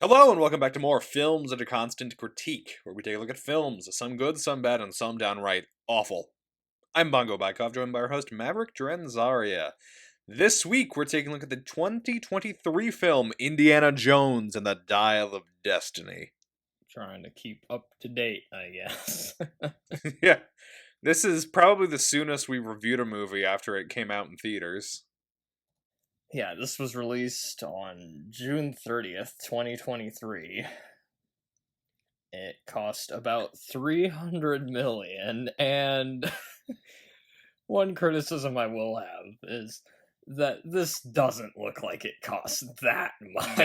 Hello and welcome back to more Films Under Constant Critique, where we take a look at films, some good, some bad, and some downright awful. I'm Bongo Baikov, joined by our host Maverick, Dren, Zaria. This week we're taking a look at the 2023 film Indiana Jones and the Dial of Destiny. Trying to keep up to date, I guess. Yeah, this is probably the soonest we reviewed a movie after it came out in theaters. Yeah, this was released on June 30th, 2023. It cost about 300 million, and one criticism I will have is that this doesn't look like it cost that much.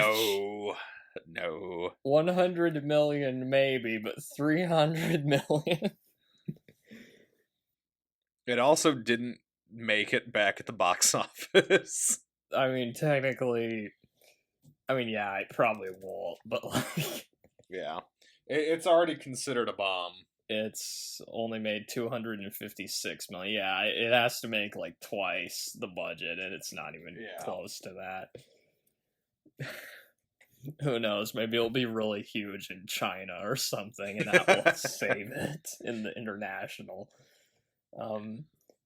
No. 100 million maybe, but 300 million? It also didn't make it back at the box office. I mean, technically, yeah, it probably won't, but like... Yeah. It's already considered a bomb. It's only made 256 million. Yeah, it has to make like twice the budget, and it's not even close to that. Who knows? Maybe it'll be really huge in China or something, and that will save it in the international.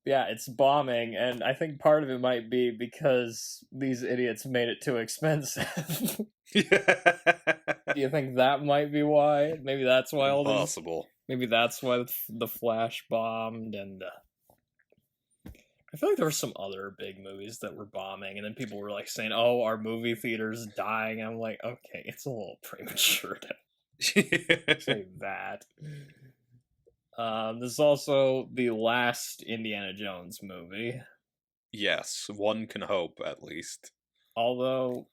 Yeah, it's bombing, and I think part of it might be because these idiots made it too expensive. Do you think that might be why? Maybe that's why all these... Possible. Maybe that's why the Flash bombed, and I feel like there were some other big movies that were bombing, and then people were like saying, "Oh, our movie theater's dying." I'm like, okay, it's a little premature to say that. This is also the last Indiana Jones movie. Yes, one can hope, at least. Although,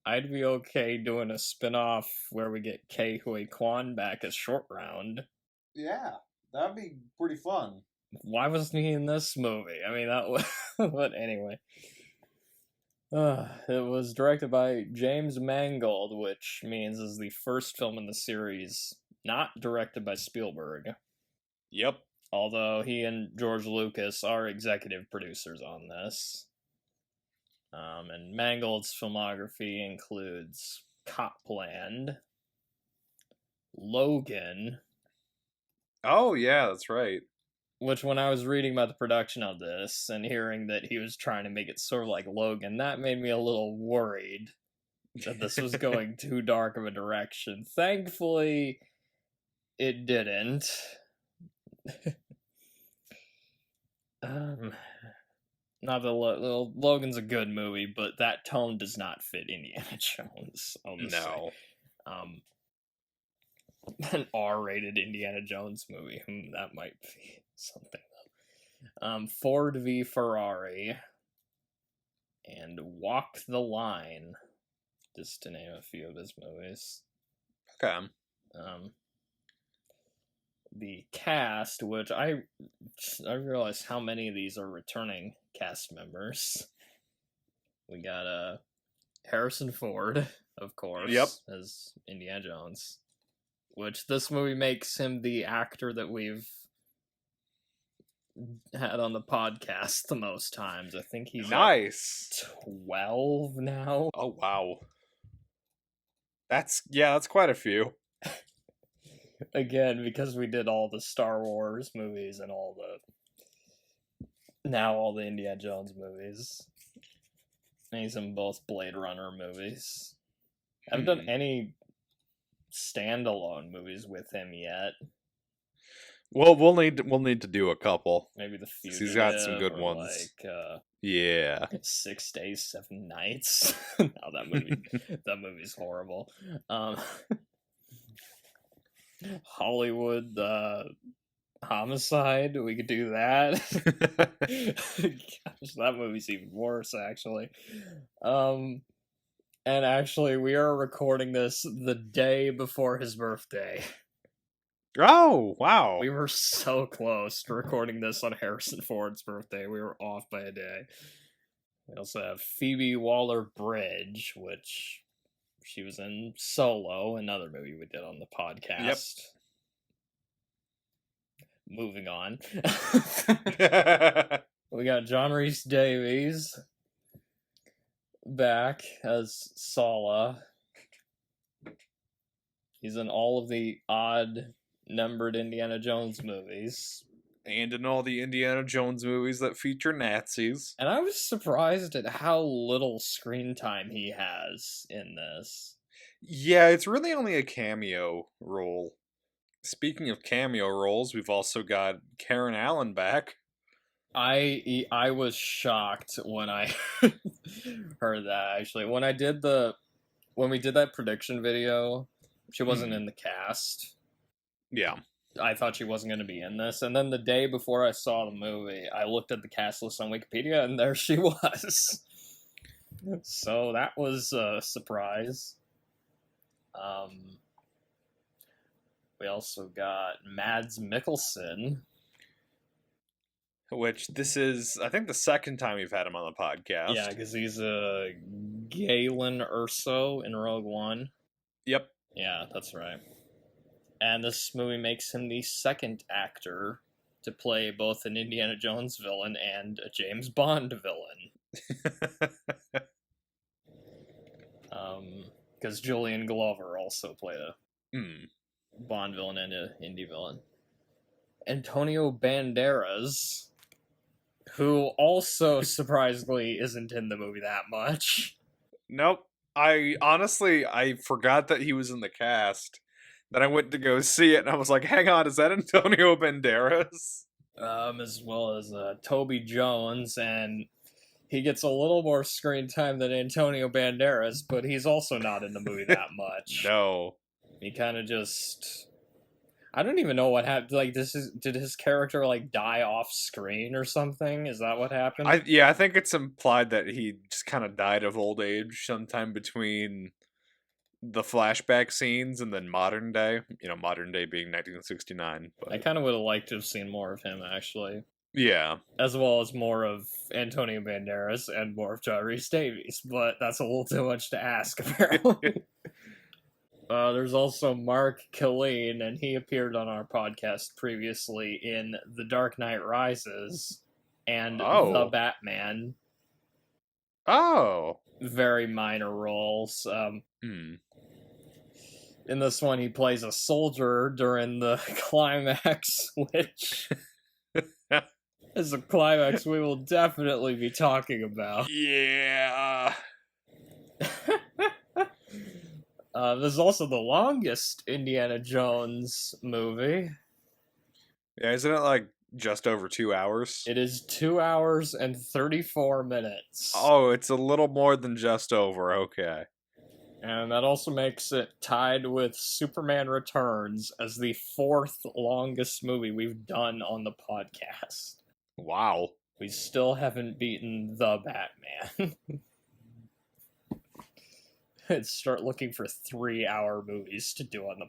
I'd be okay doing a spin-off where we get Ke Huy Quan back as Short Round. Yeah, that'd be pretty fun. Why wasn't he in this movie? I mean, that was... But anyway. It was directed by James Mangold, which means is the first film in the series not directed by Spielberg. Yep. Although he and George Lucas are executive producers on this. And Mangold's filmography includes Copland, Logan... Oh, yeah, that's right. Which, when I was reading about the production of this and hearing that he was trying to make it sort of like Logan, that made me a little worried that this was going too dark of a direction. Thankfully, it didn't. Not that Logan's a good movie, but that tone does not fit Indiana Jones. No. An R-rated Indiana Jones movie. That might be something, though. Ford v. Ferrari. And Walk the Line. Just to name a few of his movies. Okay. The cast, which I realized how many of these are returning cast members. We got Harrison Ford, of course. Yep. As Indiana Jones. Which this movie makes him the actor that we've had on the podcast the most times. I think he's nice. 12 now. Oh, wow. That's quite a few. Again, because we did all the Star Wars movies and all the Indiana Jones movies. And he's in both Blade Runner movies. I haven't done any standalone movies with him yet. Well, we'll need to do a couple. Maybe The Fugitive. He's got some good ones. Yeah. 6 Days, 7 Nights. No, that movie's horrible. Hollywood Homicide. We could do that. Gosh, that movie's even worse, actually. And actually, we are recording this the day before his birthday. Oh, wow. We were so close to recording this on Harrison Ford's birthday. We were off by a day. We also have Phoebe Waller-Bridge, which she was in Solo, another movie we did on the podcast. Yep. Moving on. We got John Rhys Davies back as Sala. He's in all of the odd-numbered Indiana Jones movies. And in all the Indiana Jones movies that feature Nazis. And I was surprised at how little screen time he has in this. Yeah, it's really only a cameo role. Speaking of cameo roles, we've also got Karen Allen back. I was shocked when I heard that, actually. When we did that prediction video, she wasn't in the cast. Yeah. I thought she wasn't going to be in this, and then the day before I saw the movie, I looked at the cast list on Wikipedia, and there she was. So that was a surprise. We also got Mads Mikkelsen. Which this is, I think, the second time we've had him on the podcast. Yeah, because he's a Galen Erso in Rogue One. Yep. Yeah, that's right. And this movie makes him the second actor to play both an Indiana Jones villain and a James Bond villain. Because Julian Glover also played a Bond villain and an indie villain. Antonio Banderas, who also surprisingly isn't in the movie that much. Nope. I forgot that he was in the cast. Then I went to go see it, and I was like, hang on, is that Antonio Banderas? As well as Toby Jones, and he gets a little more screen time than Antonio Banderas, but he's also not in the movie that much. No. He kind of just... I don't even know what happened. Like, did his character, like, die off screen or something? Is that what happened? I think it's implied that he just kind of died of old age sometime between the flashback scenes and then modern day. You know, modern day being 1969. But... I kind of would have liked to have seen more of him, actually. Yeah. As well as more of Antonio Banderas and more of Tyrese Davies, but that's a little too much to ask, apparently. There's also Mark Killeen, and he appeared on our podcast previously in The Dark Knight Rises and The Batman. Oh. Very minor roles. In this one, he plays a soldier during the climax, which is a climax we will definitely be talking about. Yeah. This is also the longest Indiana Jones movie. Yeah, isn't it like just over 2 hours? It is 2 hours and 34 minutes. Oh, it's a little more than just over, okay. And that also makes it tied with Superman Returns as the fourth longest movie we've done on the podcast. Wow. We still haven't beaten The Batman. I'd start looking for 3-hour movies to do on the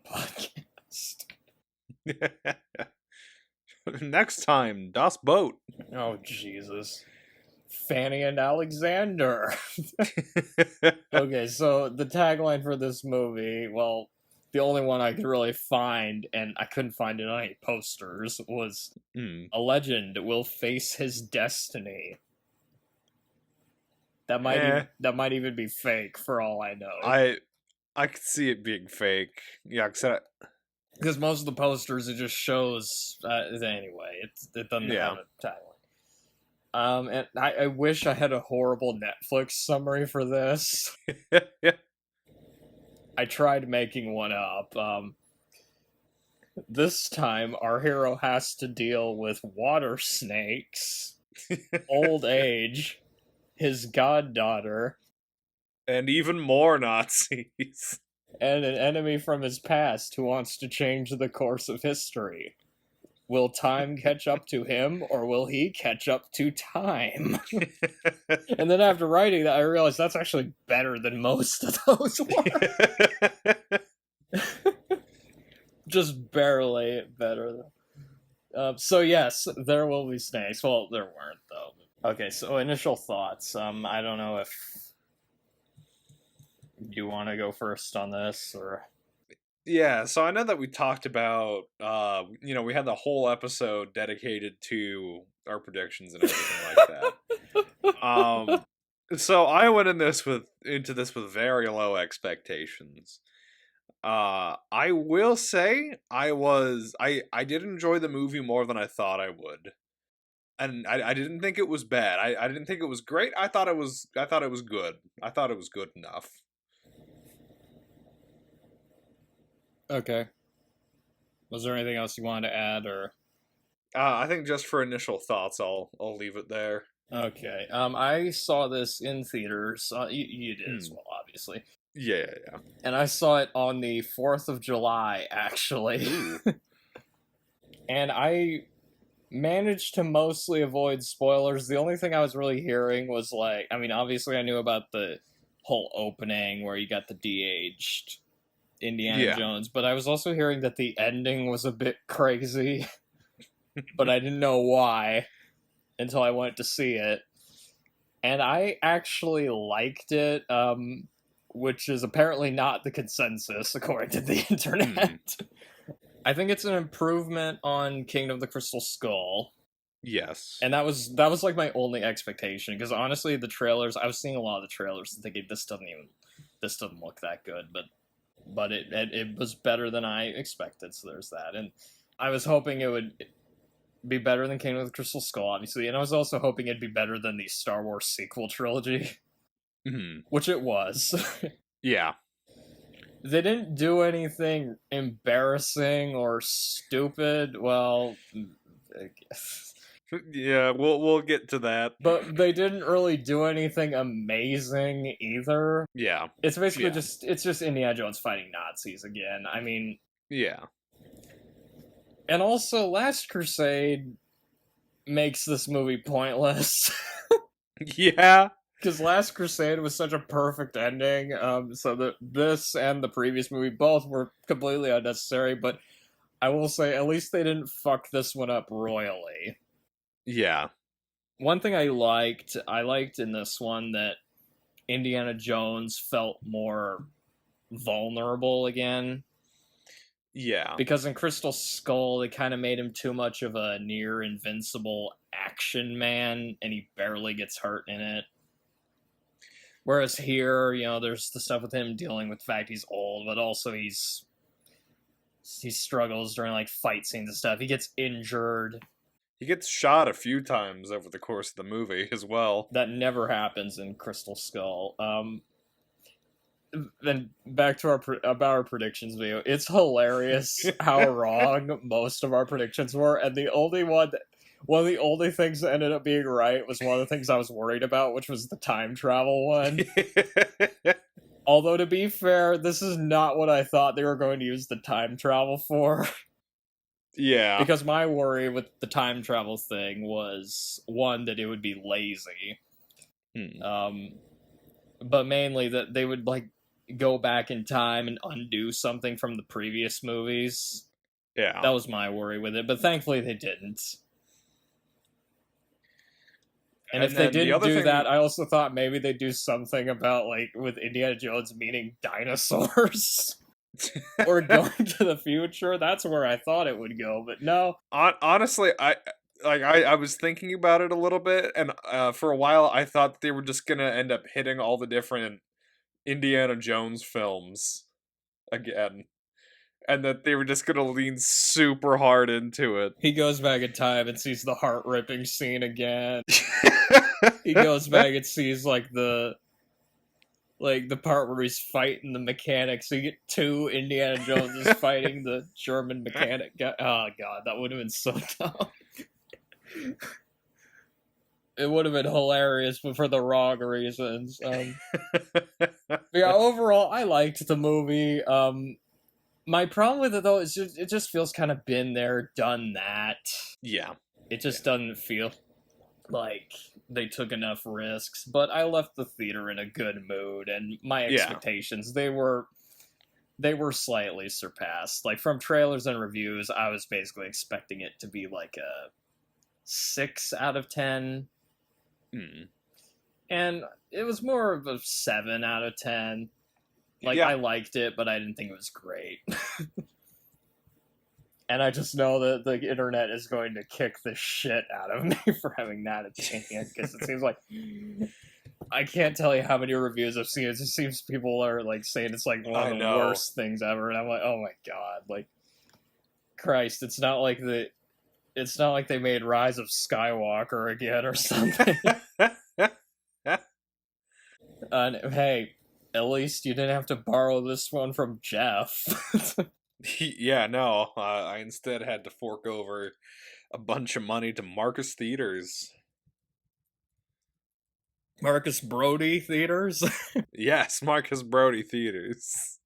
podcast. Next time, Das Boat. Oh, Jesus. Fanny and Alexander. Okay, so the tagline for this movie, well, the only one I could really find, and I couldn't find it on any posters, was a legend will face his destiny. That might even be fake, for all I know. I could see it being fake. Yeah, because most of the posters, it just shows... anyway, it doesn't have a tagline. And I wish I had a horrible Netflix summary for this. I tried making one up. This time, our hero has to deal with water snakes, old age, his goddaughter, and even more Nazis, and an enemy from his past who wants to change the course of history. Will time catch up to him, or will he catch up to time? And then after writing that, I realized that's actually better than most of those were. Just barely better. So yes, there will be snakes. Well, there weren't, though. Okay, so initial thoughts. I don't know if you want to go first on this, or... Yeah, so I know that we talked about, we had the whole episode dedicated to our predictions and everything like that. So I went into this with very low expectations. I will say I did enjoy the movie more than I thought I would. And I didn't think it was bad. I didn't think it was great. I thought it was good. I thought it was good enough. Okay. Was there anything else you wanted to add, or? I think just for initial thoughts, I'll leave it there. Okay. I saw this in theaters. You did as well, obviously. Yeah. And I saw it on the 4th of July, actually. And I managed to mostly avoid spoilers. The only thing I was really hearing was like, I mean, obviously I knew about the whole opening where you got the de-aged Indiana Jones, but I was also hearing that the ending was a bit crazy. But I didn't know why until I went to see it. And I actually liked it, which is apparently not the consensus according to the internet. I think it's an improvement on Kingdom of the Crystal Skull. Yes. And that was like my only expectation, because honestly the trailers, I was seeing a lot of the trailers and thinking this doesn't look that good, but it was better than I expected, so there's that. And I was hoping it would be better than Kingdom of the Crystal Skull, obviously, and I was also hoping it'd be better than the Star Wars sequel trilogy, which it was. Yeah. They didn't do anything embarrassing or stupid. Well, I guess. Yeah, we'll get to that. But they didn't really do anything amazing either. Yeah. It's basically just Indiana Jones fighting Nazis again. I mean, yeah. And also, Last Crusade makes this movie pointless. Yeah. Because Last Crusade was such a perfect ending, so that this and the previous movie both were completely unnecessary, but I will say, at least they didn't fuck this one up royally. Yeah. One thing I liked in this one that Indiana Jones felt more vulnerable again. Yeah. Because in Crystal Skull, they kind of made him too much of a near invincible action man, and he barely gets hurt in it. Whereas here, there's the stuff with him dealing with the fact he's old, but also he struggles during like fight scenes and stuff. He gets injured. He gets shot a few times over the course of the movie as well. That never happens in Crystal Skull. Then back to our predictions video. It's hilarious how wrong most of our predictions were, and one of the only things that ended up being right was one of the things I was worried about, which was the time travel one. Although, to be fair, this is not what I thought they were going to use the time travel for. Yeah. Because my worry with the time travel thing was, one, that it would be lazy. But mainly that they would, like, go back in time and undo something from the previous movies. Yeah. That was my worry with it, but thankfully they didn't. And if they didn't do that, I also thought maybe they'd do something about, like, with Indiana Jones meeting dinosaurs. Or going to the future. That's where I thought it would go, but no. Honestly, I was thinking about it a little bit, and for a while I thought they were just gonna end up hitting all the different Indiana Jones films again, and that they were just gonna lean super hard into it. He goes back in time and sees the heart-ripping scene again. He goes back and sees the part where he's fighting the mechanic, so you get two Indiana Joneses fighting the German mechanic guy. Oh god, that would have been so dumb. It would have been hilarious, but for the wrong reasons. Yeah, overall, I liked the movie. My problem with it, though, is it just feels kind of been there, done that. Yeah. It just doesn't feel like they took enough risks, but I left the theater in a good mood, and my expectations, they were slightly surpassed. Like, from trailers and reviews, I was basically expecting it to be like a 6 out of 10. And it was more of a 7 out of 10. Like, I liked it, but I didn't think it was great. And I just know that the internet is going to kick the shit out of me for having that opinion, because it seems like I can't tell you how many reviews I've seen. It just seems people are like saying it's like one I of the know. worst things ever, and I'm like, oh my god, like Christ, it's not like they made Rise of Skywalker again or something. And hey, at least you didn't have to borrow this one from Jeff. Yeah, no. I instead had to fork over a bunch of money to Marcus Theaters. Marcus Brody Theaters. Yes, Marcus Brody Theaters.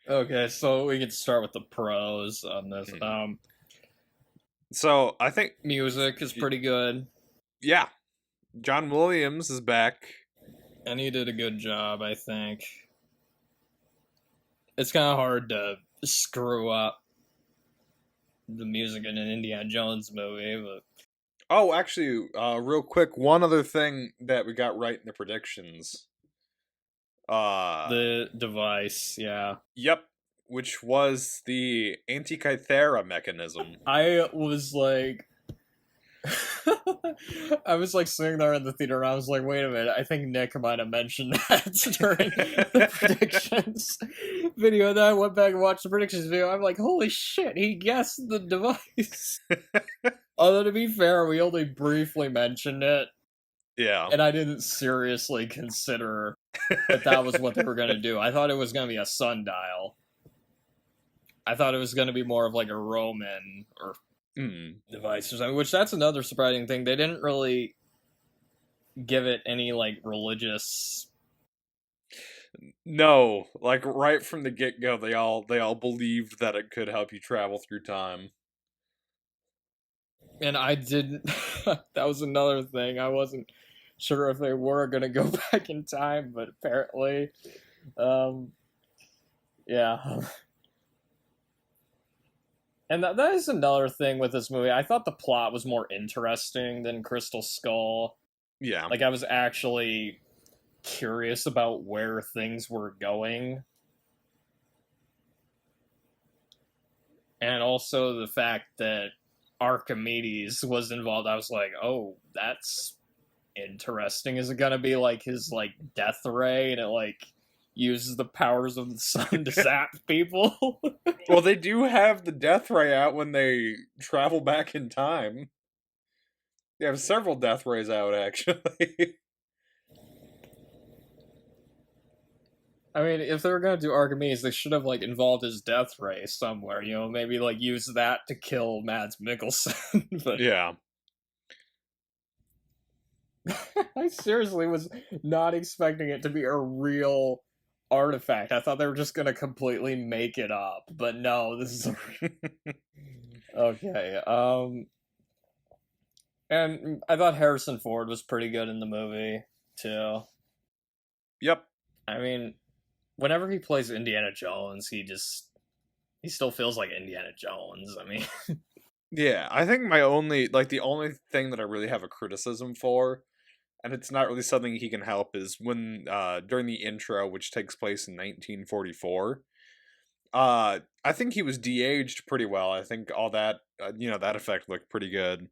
Okay, so we can start with the pros on this. Mhm. So I think Music is pretty good. Yeah, John Williams is back. And he did a good job, I think. It's kind of hard to screw up the music in an Indiana Jones movie, but Oh, actually, real quick, one other thing that we got right in the predictions. the device, yeah. Yep, which was the Antikythera mechanism. I was like, I was like sitting there in the theater and I was like, wait a minute, I think Nick might have mentioned that during the predictions video. And then I went back and watched the predictions video. I'm like, holy shit, he guessed the device. Although, to be fair, we only briefly mentioned it. Yeah. And I didn't seriously consider that was what they were going to do. I thought it was going to be a sundial. I thought it was going to be more of like a Roman or device or something, which that's another surprising thing. They didn't really give it any like religious. No, like right from the get-go, they all believed that it could help you travel through time. And I didn't. That was another thing. I wasn't sure if they were going to go back in time, but apparently, yeah. And that is another thing with this movie. I thought the plot was more interesting than Crystal Skull. Yeah. Like, I was actually curious about where things were going. And also the fact that Archimedes was involved. I was like, oh, that's interesting. Is it going to be like his, like, death ray and it, like, uses the powers of the sun to zap people? Well, they do have the death ray out when they travel back in time. They have several death rays out, actually. I mean, if they were going to do Archimedes, they should have, like, involved his death ray somewhere, you know? Maybe, like, use that to kill Mads Mikkelsen. But Yeah. I seriously was not expecting it to be a real artifact. I thought they were just going to completely make it up. But no, this is... Okay, and I thought Harrison Ford was pretty good in the movie, too. Yep. I mean, whenever he plays Indiana Jones, he still feels like Indiana Jones. I mean, Yeah, I think the only thing that I really have a criticism for, and it's not really something he can help, is when during the intro, which takes place in 1944. I think he was de-aged pretty well. I think all that that effect looked pretty good,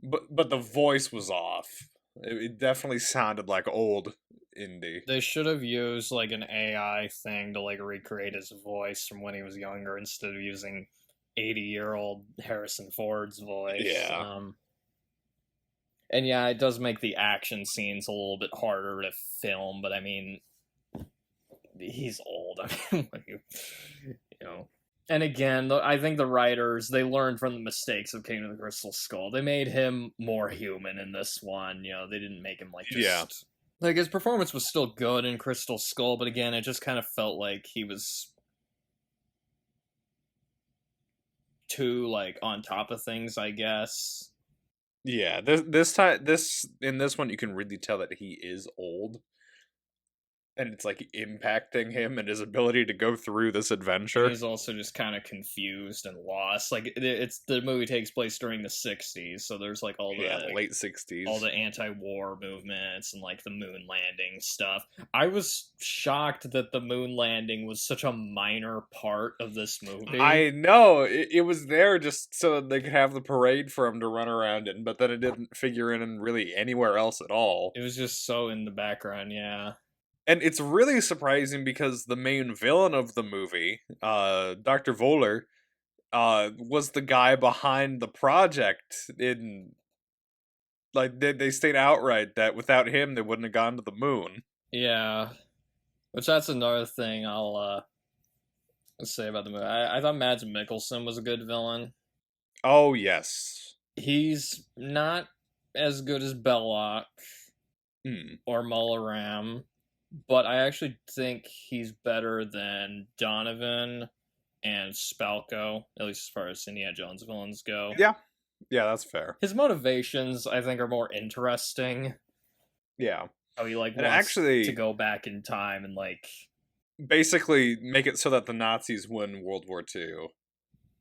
but the voice was off. It definitely sounded like old Indy. they should have used like an AI thing to like recreate his voice from when he was younger instead of using 80-year-old Harrison Ford's voice. Yeah. And yeah, it does make the action scenes a little bit harder to film, but I mean, he's old. I mean, you know. And again, I think the writers, they learned from the mistakes of King of the Crystal Skull. They made him more human in this one. You know, they didn't make him like just... Yeah. Like, his performance was still good in Crystal Skull, but again, it just kind of felt like he was too, like, on top of things, I guess. Yeah, this time in this one you can really tell that he is old. and it's like impacting him and his ability to go through this And adventure. he's also just kind of confused and lost. Like it's the movie takes place during the '60s, so there's like all the Late 60s. all the anti-war movements and like the moon landing stuff. I was shocked that the moon landing was such a minor part of this movie. I know it was there just so that they could have the parade for him to run around in, but then it didn't figure in really anywhere else at all. It was just so in the background, yeah. And it's really surprising because the main villain of the movie, Dr. Voller, was the guy behind the project. In like they state outright that without him they wouldn't have gone to the moon. Yeah. Which that's another thing I'll say about the movie. I thought Mads Mikkelsen was a good villain. Oh yes. He's not as good as Belloc or Mullaram, but I actually think he's better than Donovan and Spalko, at least as far as Indiana Jones villains go. Yeah, that's fair. His motivations, I think, are more interesting. Yeah. How he like And wants actually, to go back in time and like basically make it so that the Nazis win World War II.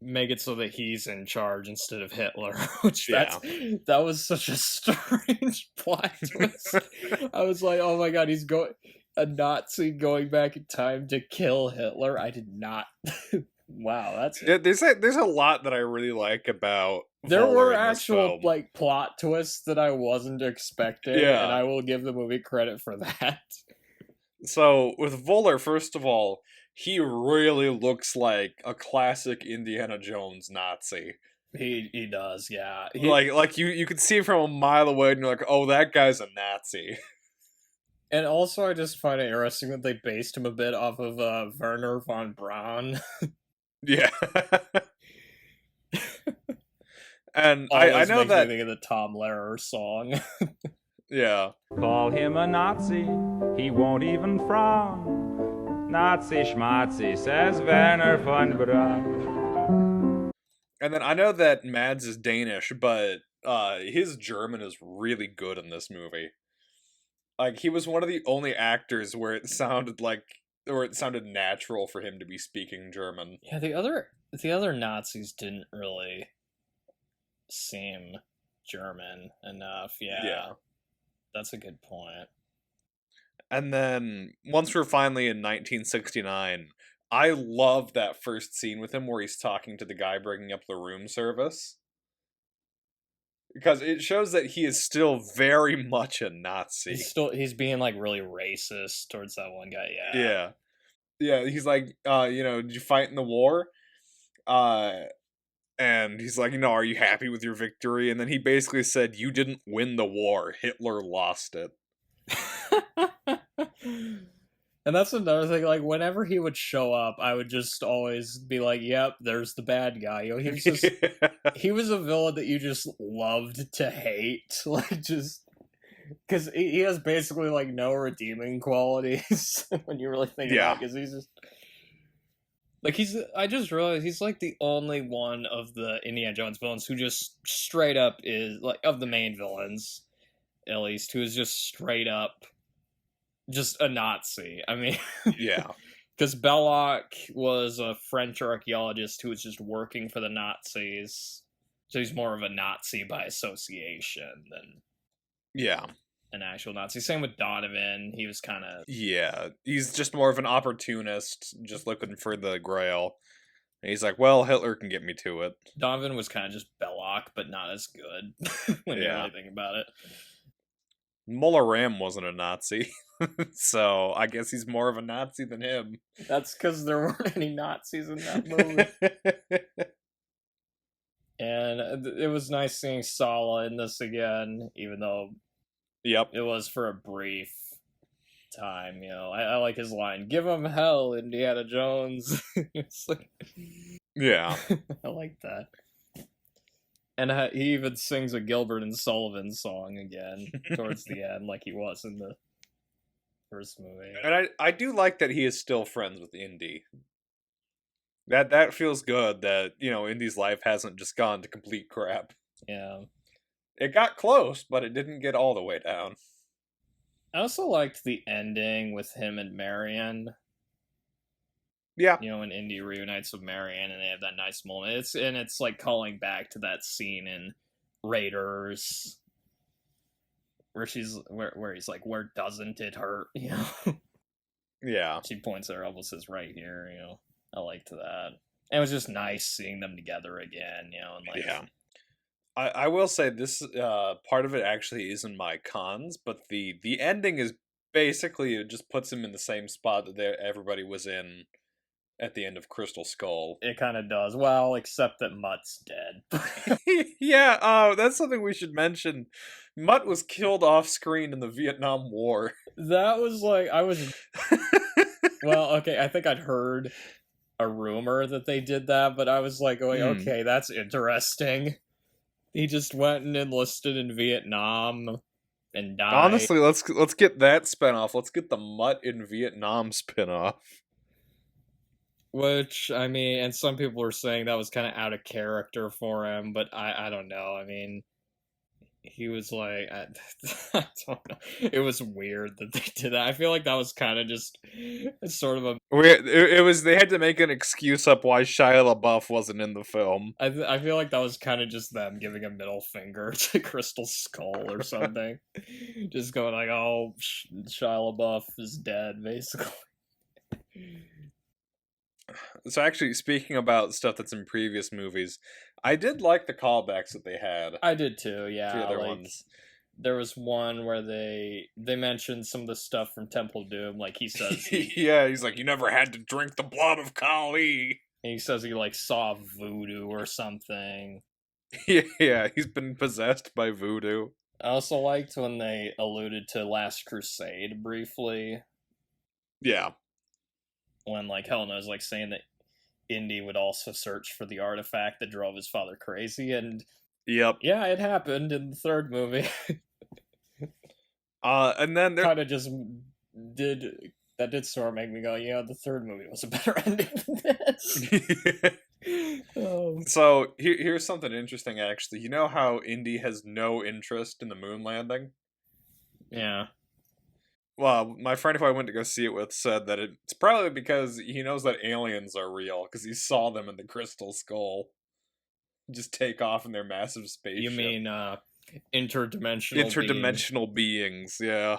Make it so that he's in charge instead of Hitler, which Yeah. that was such a strange plot twist. I was like, oh my god, he's a Nazi going back in time to kill Hitler. I did not. Wow, that's there's a lot that I really like about. There Voller were in this actual film. like plot twists that I wasn't expecting, Yeah. and I will give the movie credit for that. So with Voller, first of all, he really looks like a classic Indiana Jones Nazi. He does, yeah. Like you could see from a mile away, and you're like, oh, that guy's a Nazi. And also, I just find it interesting that they based him a bit off of Werner von Braun. Yeah. And Always I know makes that. me think of the Tom Lehrer song. Yeah. Call him a Nazi, he won't even frown. Nazi schmatzi, says Werner von Braun. And then I know that Mads is Danish, but his German is really good in this movie. Like, he was one of the only actors where it sounded natural for him to be speaking German. Yeah, the other Nazis didn't really seem German enough. Yeah. That's a good point. And then, once we're finally in 1969, I love that first scene with him where he's talking to the guy bringing up the room service. Because it shows that he is still very much a Nazi. He's being like really racist towards that one guy, Yeah. Yeah, he's like, did you fight in the war? And he's like, are you happy with your victory? And then he basically said, you didn't win the war. Hitler lost it. And that's another thing, like, whenever he would show up, I would just always be like, yep, there's the bad guy. He was just, he was a villain that you just loved to hate. Like, just, because he has basically, like, no redeeming qualities when you really think about it, because he's just, like, I just realized he's, like, the only one of the Indiana Jones villains who just straight up is, like, of the main villains, at least, who is just straight up just a Nazi. I mean, yeah. Because Belloc was a French archaeologist who was just working for the Nazis. So he's more of a Nazi by association than an actual Nazi. Same with Donovan. He was kind of... Yeah, he's just more of an opportunist, just looking for the grail. And he's like, well, Hitler can get me to it. Donovan was kind of just Belloc, but not as good when you really think about it. Mullaram wasn't a Nazi, so I guess he's more of a Nazi than him. That's because there weren't any Nazis in that movie. And it was nice seeing Sala in this again, even though it was for a brief time. I like his line, "Give him hell, Indiana Jones." It's like, yeah, I like that. And he even sings a Gilbert and Sullivan song again towards the end, like he was in the first movie. And I do like that he is still friends with Indy. That feels good that, Indy's life hasn't just gone to complete crap. Yeah. It got close, but it didn't get all the way down. I also liked the ending with him and Marion. Yeah. When Indy reunites with Marion and they have that nice moment. It's like calling back to that scene in Raiders where he's like, where doesn't it hurt? Yeah. She points at her elbow, says right here, I liked that. And it was just nice seeing them together again, and like yeah. I will say this part of it actually is in my cons, but the ending is basically, it just puts him in the same spot that everybody was in at the end of Crystal Skull. It kind of does. Well, except that Mutt's dead. Yeah, that's something we should mention. Mutt was killed off screen in the Vietnam War. That was like, well, okay, I think I'd heard a rumor that they did that, but I was like, okay, that's interesting. He just went and enlisted in Vietnam and died. Honestly, let's get that spinoff. Let's get the Mutt in Vietnam spinoff. Which, I mean, and some people were saying that was kind of out of character for him, but I don't know. I mean, he was like, I don't know. It was weird that they did that. I feel like that was kind of just sort of a... It was, they had to make an excuse up why Shia LaBeouf wasn't in the film. I feel like that was kind of just them giving a middle finger to Crystal Skull or something. Just going like, oh, Shia LaBeouf is dead, basically. So actually, speaking about stuff that's in previous movies, I did like the callbacks that they had. I did too, yeah. The other ones. There was one where they mentioned some of the stuff from Temple of Doom, like he says. Yeah, he's like, you never had to drink the blood of Kali. And he says he like saw voodoo or something. Yeah, he's been possessed by voodoo. I also liked when they alluded to Last Crusade briefly. Yeah. When like Helena's like saying that Indy would also search for the artifact that drove his father crazy, and yep, yeah, it happened in the third movie. And then there kind of just did sort of make me go, yeah, the third movie was a better ending than this. So here's something interesting, actually. You know how Indy has no interest in the moon landing? Yeah. Well, my friend who I went to go see it with said that it's probably because he knows that aliens are real, because he saw them in the Crystal Skull just take off in their massive spaceship. You mean interdimensional beings, yeah.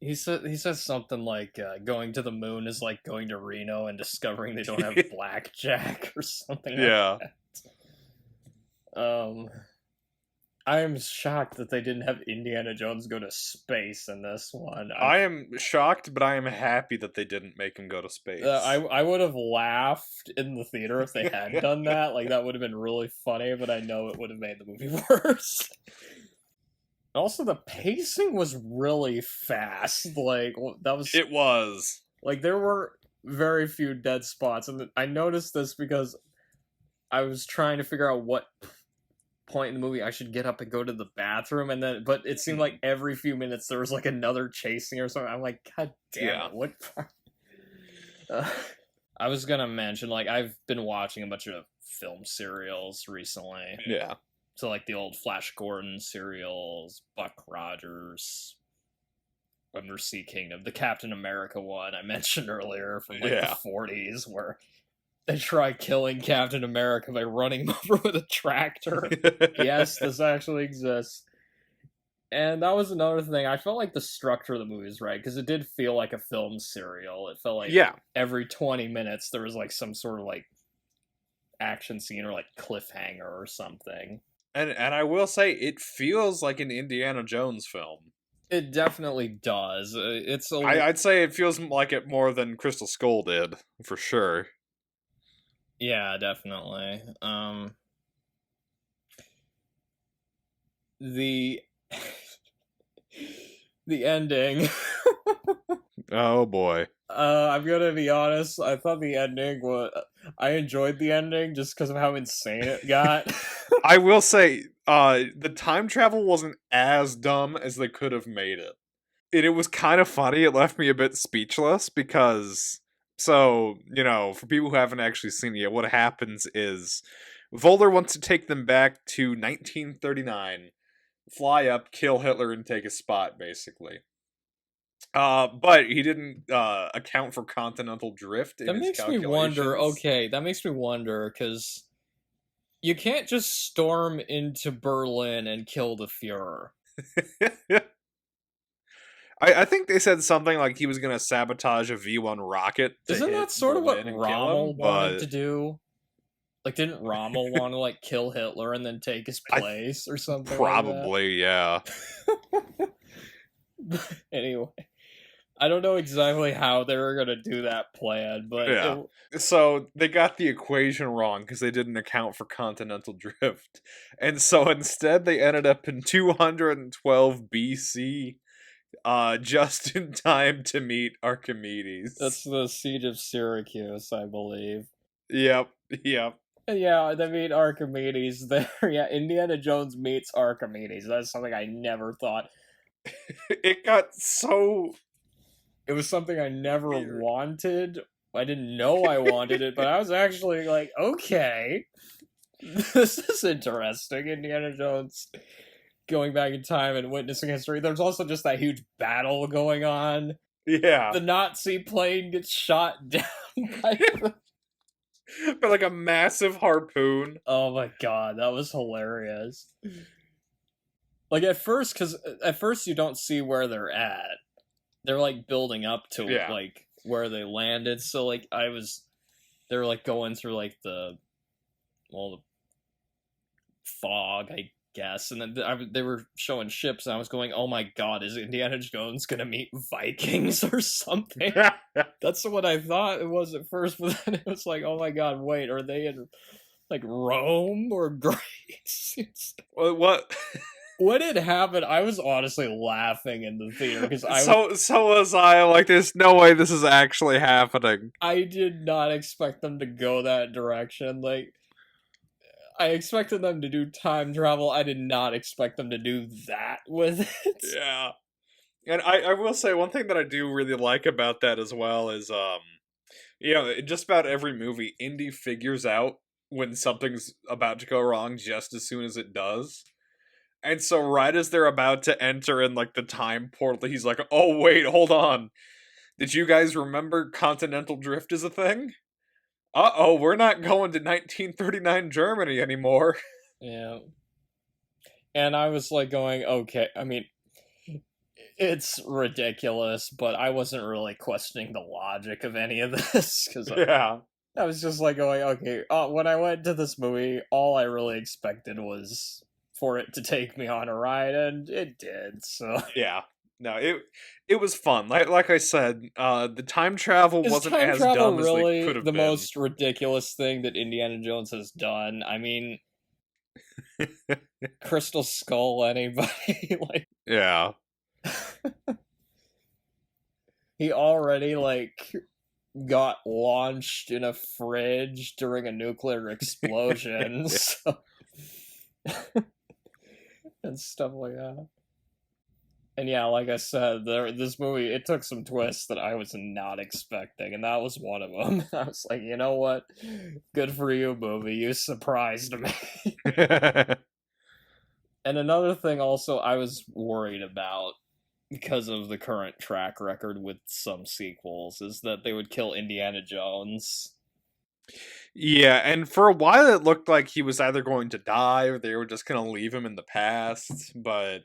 He says something like going to the moon is like going to Reno and discovering they don't have blackjack or something like that. I am shocked that they didn't have Indiana Jones go to space in this one. I am shocked, but I am happy that they didn't make him go to space. I would have laughed in the theater if they had done that. Like, that would have been really funny, but I know it would have made the movie worse. Also, the pacing was really fast. Like, that was... It was. Like, there were very few dead spots, and I noticed this because I was trying to figure out what point in the movie I should get up and go to the bathroom, and but it seemed like every few minutes there was like another chasing or something. I'm like, god damn it, what I was gonna mention, like, I've been watching a bunch of film serials recently. Yeah. So like the old Flash Gordon serials, Buck Rogers, Undersea Kingdom, the Captain America one I mentioned earlier from like the 40s, where they try killing Captain America by running him over with a tractor. Yes, this actually exists. And that was another thing. I felt like the structure of the movie is right, because it did feel like a film serial. It felt like every 20 minutes there was like some sort of like action scene or like cliffhanger or something. And I will say, it feels like an Indiana Jones film. It definitely does. I'd say it feels like it more than Crystal Skull did, for sure. Yeah, definitely. The ending. Oh boy. I'm gonna be honest. I thought the ending was... I enjoyed the ending just because of how insane it got. I will say, the time travel wasn't as dumb as they could have made it. And it was kind of funny. It left me a bit speechless because... So, for people who haven't actually seen it yet, what happens is Volder wants to take them back to 1939, fly up, kill Hitler, and take his spot, basically. But he didn't account for continental drift in That his makes me calculations. wonder. Okay, that makes me wonder because you can't just storm into Berlin and kill the Fuhrer. I think they said something like he was going to sabotage a V1 rocket. Isn't that sort of what Rommel wanted to do? Like, didn't Rommel want to like kill Hitler and then take his place or something? Probably, like that? Yeah. Anyway, I don't know exactly how they were gonna do that plan, but yeah. So they got the equation wrong because they didn't account for continental drift, and so instead they ended up in 212 BC. Just in time to meet Archimedes. That's the Siege of Syracuse, I believe. Yep. Yeah, they meet Archimedes there. Yeah, Indiana Jones meets Archimedes. That's something I never thought. It got so... It was something I never wanted. I didn't know I wanted it, but I was actually like, okay, this is interesting. Indiana Jones going back in time and witnessing history. There's also just that huge battle going on. Yeah. The Nazi plane gets shot down by like a massive harpoon. Oh my god, that was hilarious. Like at first you don't see where they're at. They're like building up to like where they landed. So like they're like going through like the fog, I guess, and then they were showing ships, and I was going, "Oh my god, is Indiana Jones gonna meet Vikings or something?" That's what I thought it was at first, but then it was like, "Oh my god, wait, are they in like Rome or Greece?" What? When it happened, I was honestly laughing in the theater because so was I. Like, there's no way this is actually happening. I did not expect them to go that direction. Like, I expected them to do time travel. I did not expect them to do that with it. Yeah. And I will say one thing that I do really like about that as well is, in just about every movie, Indy figures out when something's about to go wrong just as soon as it does. And so right as they're about to enter in, like, the time portal, he's like, oh, wait, hold on. Did you guys remember continental drift is a thing? Uh-oh, we're not going to 1939 Germany anymore. Yeah. And I was, like, going, okay, I mean, it's ridiculous, but I wasn't really questioning the logic of any of this, because I was just, like, going, okay, when I went to this movie, all I really expected was for it to take me on a ride, and it did, so... Yeah. No, it was fun. Like I said, the time travel wasn't as dumb as they could have been. The most ridiculous thing that Indiana Jones has done. I mean, Crystal Skull, anybody? Like, yeah. He already like got launched in a fridge during a nuclear explosion, so... and stuff like that. And yeah, like I said, this movie, it took some twists that I was not expecting, and that was one of them. I was like, you know what? Good for you, movie. You surprised me. And another thing also I was worried about, because of the current track record with some sequels, is that they would kill Indiana Jones. Yeah, and for a while it looked like he was either going to die or they were just going to leave him in the past, but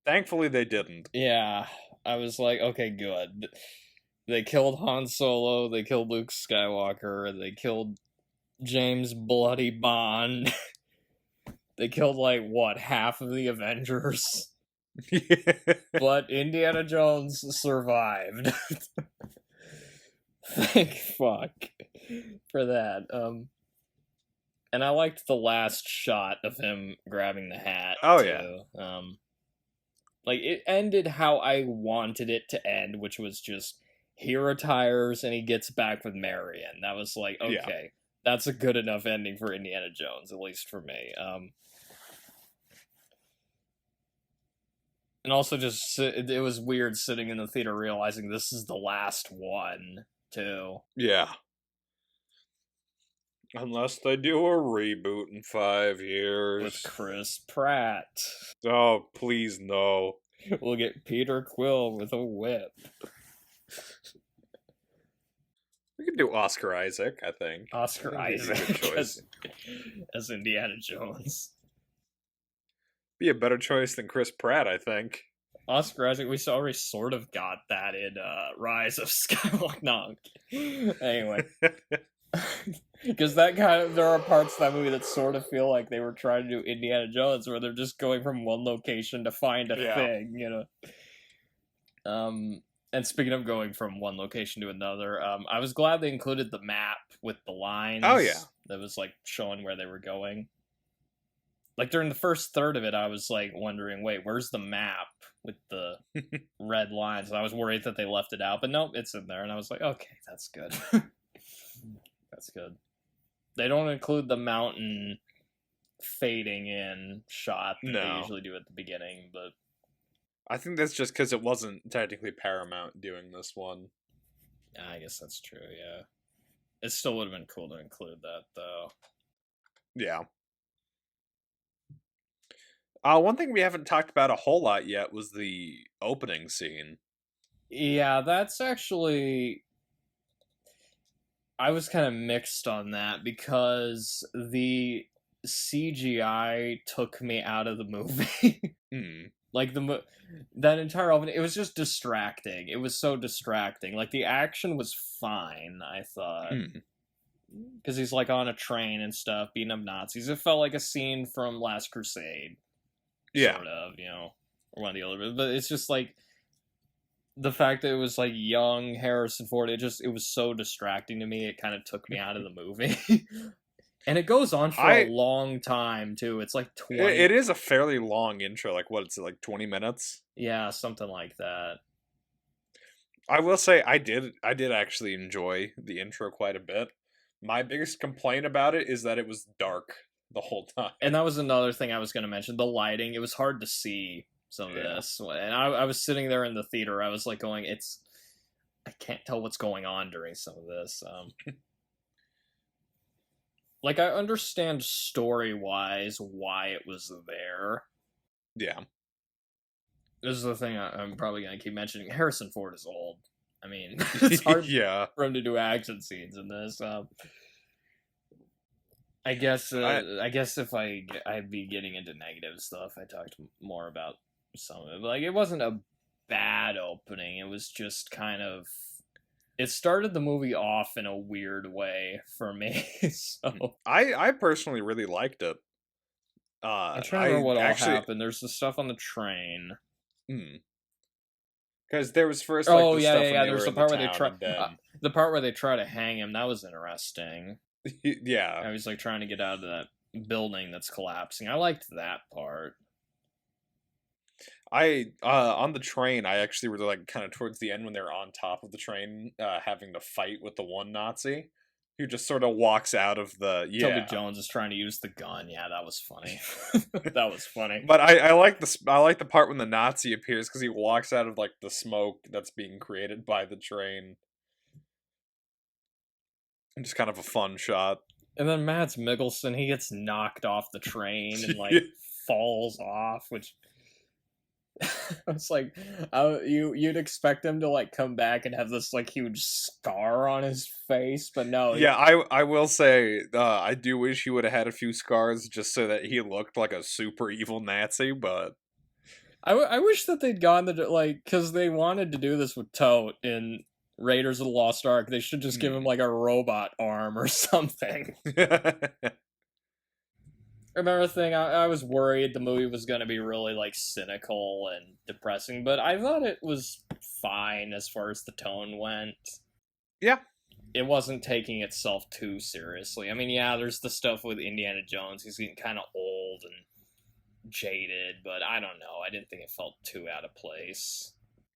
thankfully they didn't. Yeah, I was like, okay, good. They killed Han Solo, they killed Luke Skywalker, they killed James Bloody Bond. They killed, like, what, half of the Avengers? But Indiana Jones survived. Thank fuck for that. And I liked the last shot of him grabbing the hat. Oh, too. Yeah. Like, it ended how I wanted it to end, which was just, he retires and he gets back with Marion. That was like, okay, that's a good enough ending for Indiana Jones, at least for me. And also just, it was weird sitting in the theater realizing this is the last one, too. Yeah. Unless they do a reboot in 5 years. With Chris Pratt. Oh, please no. We'll get Peter Quill with a whip. We could do Oscar Isaac, I think. Oscar Isaac as Indiana Jones. Be a better choice than Chris Pratt, I think. Oscar Isaac, we already sort of got that in Rise of Skywalker. No. Anyway. Because that there are parts of that movie that sort of feel like they were trying to do Indiana Jones, where they're just going from one location to find a thing, you know. And speaking of going from one location to another, I was glad they included the map with the lines. Oh yeah, that was like showing where they were going. Like during the first third of it, I was like wondering, wait, where's the map with the red lines? And I was worried that they left it out, but nope, it's in there. And I was like, okay, that's good. That's good. They don't include the mountain fading in shot that they usually do at the beginning, but I think that's just because it wasn't technically Paramount doing this one. I guess that's true, yeah. It still would have been cool to include that, though. Yeah. One thing we haven't talked about a whole lot yet was the opening scene. Yeah, that's actually... I was kind of mixed on that because the CGI took me out of the movie. Like that entire opening, it was just distracting. It was so distracting. Like the action was fine, I thought, because he's like on a train and stuff, beating up Nazis. It felt like a scene from Last Crusade, sort of, you know, or one of the older. But it's just like the fact that it was like young Harrison Ford. It was so distracting to me. It kind of took me out of the movie. And it goes on for a long time, too. It's like 20... It is a fairly long intro. Like, what is it, like 20 minutes? Yeah, something like that. I will say I did actually enjoy the intro quite a bit. My biggest complaint about it is that it was dark the whole time. And that was another thing I was going to mention. The lighting, it was hard to see some of this. And I was sitting there in the theater. I was like going, I can't tell what's going on during some of this. Like, I understand story-wise why it was there. Yeah. This is the thing I'm probably going to keep mentioning. Harrison Ford is old. I mean, it's hard for him to do action scenes in this. I guess if I'd be getting into negative stuff, I talked more about some of it. But, like, it wasn't a bad opening. It was just kind of... It started the movie off in a weird way for me. So I personally really liked it. I'm trying to remember what all happened. There's the stuff on the train. Because there was first like the stuff when There's the part where they try the part where they try to hang him. That was interesting. Yeah. I was like trying to get out of that building that's collapsing. I liked that part. On the train, I actually really like kind of towards the end when they're on top of the train, having to fight with the one Nazi who just sort of walks out of the Toby Jones is trying to use the gun. Yeah, that was funny. That was funny. But I like the part when the Nazi appears because he walks out of like the smoke that's being created by the train. Just kind of a fun shot. And then Mads Mikkelsen, he gets knocked off the train and like falls off, which. It's like you'd expect him to like come back and have this like huge scar on his face, but no. Yeah, I will say I do wish he would have had a few scars just so that he looked like a super evil Nazi. But I wish that they'd gone because they wanted to do this with Tote in Raiders of the Lost Ark. They should just give him like a robot arm or something. Another thing, I was worried the movie was going to be really, like, cynical and depressing, but I thought it was fine as far as the tone went. Yeah. It wasn't taking itself too seriously. I mean, yeah, there's the stuff with Indiana Jones. He's getting kind of old and jaded, but I don't know. I didn't think it felt too out of place.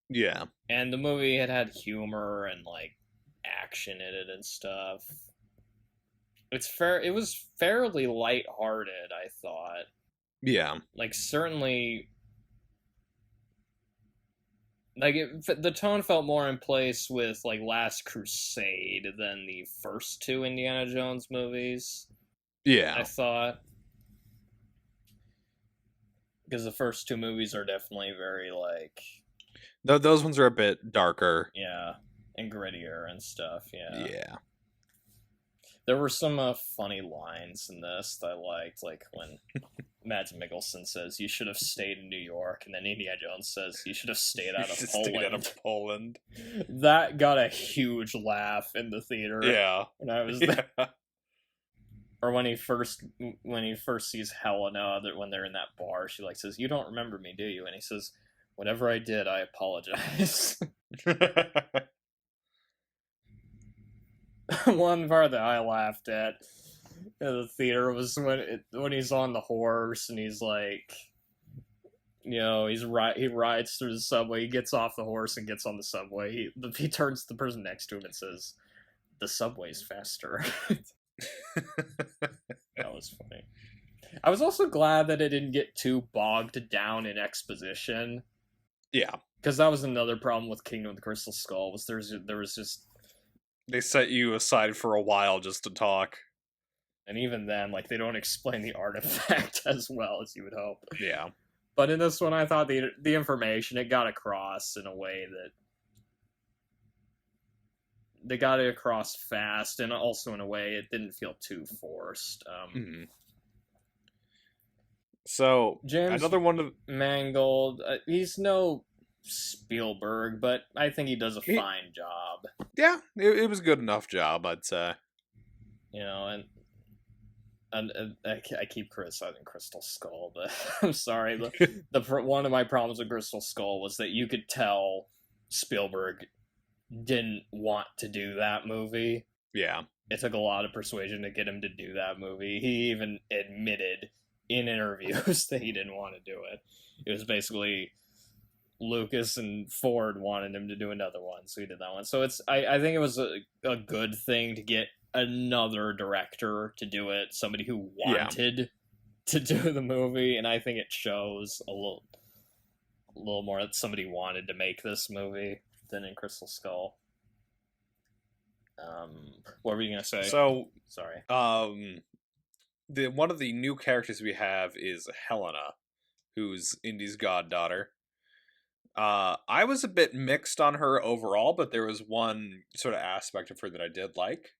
Yeah. And the movie had humor and, like, action in it and stuff. It was fairly lighthearted, I thought. Yeah. Like, certainly... Like the tone felt more in place with like Last Crusade than the first two Indiana Jones movies. Yeah. I thought, because the first two movies are definitely very like, Those ones are a bit darker. yeah, and grittier and stuff. Yeah. Yeah. There were some funny lines in this that I liked, like when Mads Mikkelsen says, "You should have stayed in New York," and then Indiana Jones says, "You should have stayed out of Poland." Stayed out of Poland. That got a huge laugh in the theater. Yeah. When I was there. Or when he first sees Helena, when they're in that bar, she like says, "You don't remember me, do you?" And he says, "Whatever I did, I apologize." One part that I laughed at in the theater was when he's on the horse and he's like, he rides through the subway. He gets off the horse and gets on the subway. He turns to the person next to him and says, "The subway's faster." That was funny. I was also glad that it didn't get too bogged down in exposition. Yeah, because that was another problem with Kingdom of the Crystal Skull. Was there was just, they set you aside for a while just to talk, and even then, like, they don't explain the artifact as well as you would hope. Yeah, but in this one, I thought the information, it got across in a way that they got it across fast, and also in a way it didn't feel too forced. So James another one of Mangold, he's no Spielberg, but I think he does a fine job. Yeah, it was a good enough job, I'd say. And I keep criticizing Crystal Skull, but I'm sorry. One of my problems with Crystal Skull was that you could tell Spielberg didn't want to do that movie. Yeah. It took a lot of persuasion to get him to do that movie. He even admitted in interviews that he didn't want to do it. It was basically Lucas and Ford wanted him to do another one, so he did that one. So I think it was a good thing to get another director to do it, somebody who wanted to do the movie, and I think it shows a little more that somebody wanted to make this movie than in Crystal Skull. What were you gonna say? So sorry. One of the new characters we have is Helena, who's Indy's goddaughter. I was a bit mixed on her overall, but there was one sort of aspect of her that I did like.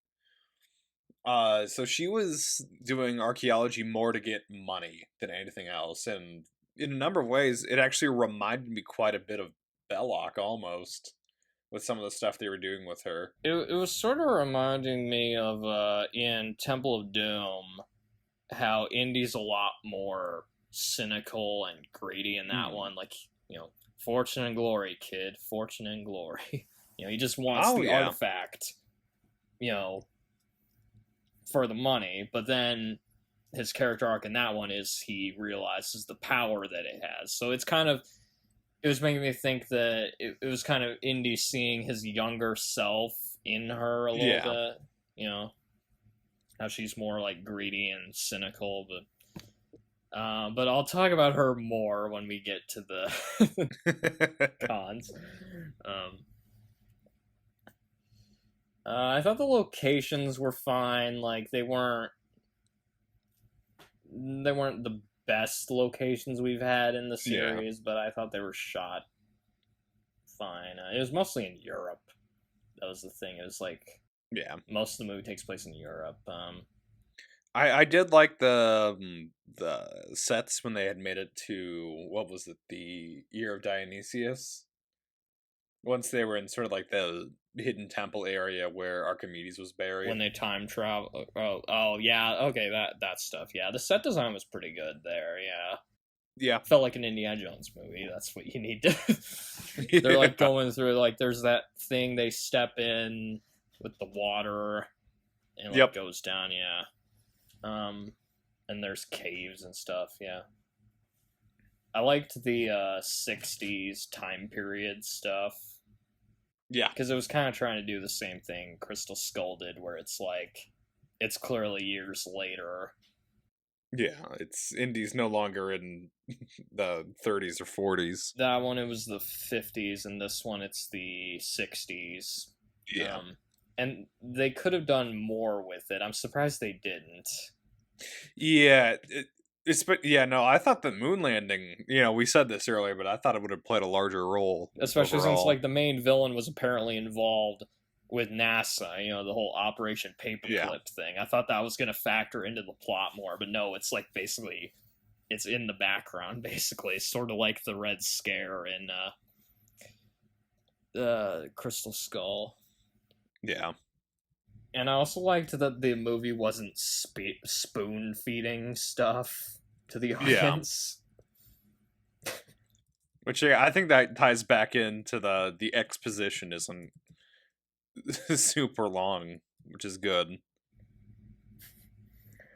So she was doing archaeology more to get money than anything else, and in a number of ways, it actually reminded me quite a bit of Belloc almost, with some of the stuff they were doing with her. It was sort of reminding me of in Temple of Doom, how Indy's a lot more cynical and greedy in that one. Like, fortune and glory, kid, fortune and glory. He just wants artifact, for the money, but then his character arc in that one is he realizes the power that it has. So it was making me think that it was kind of Indy seeing his younger self in her a little bit, how she's more like greedy and cynical, but I'll talk about her more when we get to the cons. I thought the locations were fine. Like, they weren't the best locations we've had in the series, but I thought they were shot fine. It was mostly in Europe. That was the thing. It was like, most of the movie takes place in Europe. I did like the sets when they had made it to, what was it, the Year of Dionysius? Once they were in sort of like the hidden temple area where Archimedes was buried. When they time travel. Oh yeah, okay, that stuff. Yeah, the set design was pretty good there, Yeah. Felt like an Indiana Jones movie. That's what you need to... They're like going through, like, there's that thing they step in with the water and like goes down, and there's caves and stuff, I liked the 60s time period stuff. Yeah. Because it was kind of trying to do the same thing Crystal Skull did, where it's like, it's clearly years later, Yeah, it's Indy's no longer in the 30s or 40s. That one, it was the 50s, and this one, it's the 60s. Yeah. And they could have done more with it. I'm surprised they didn't. Yeah, no, I thought the moon landing, we said this earlier, but I thought it would have played a larger role. Especially overall. since, like, the main villain was apparently involved with NASA, the whole Operation Paperclip thing. I thought that was going to factor into the plot more, but no, it's like basically it's in the background, basically. It's sort of like the Red Scare in Crystal Skull. Yeah. And I also liked that the movie wasn't spoon feeding stuff to the audience. Yeah. Which I think that ties back into the exposition isn't super long, which is good.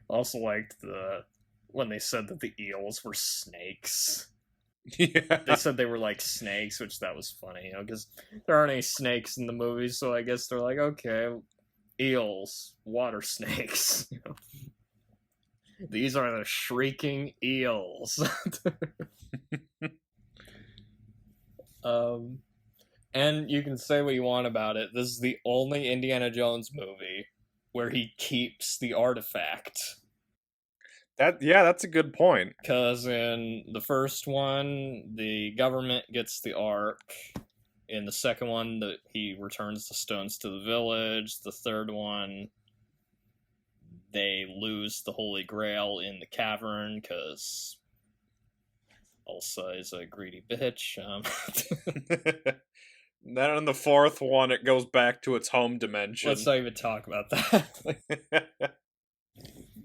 Also liked when they said that the eels were snakes. Yeah. They said they were like snakes, which that was funny, because there aren't any snakes in the movie, so I guess they're like, okay, eels, water snakes. These are the shrieking eels. And you can say what you want about it. This is the only Indiana Jones movie where he keeps the artifact. That's a good point. Because in the first one, the government gets the Ark. In the second one, he returns the stones to the village. The third one, they lose the Holy Grail in the cavern because Elsa is a greedy bitch. Then in the fourth one, it goes back to its home dimension. Let's not even talk about that.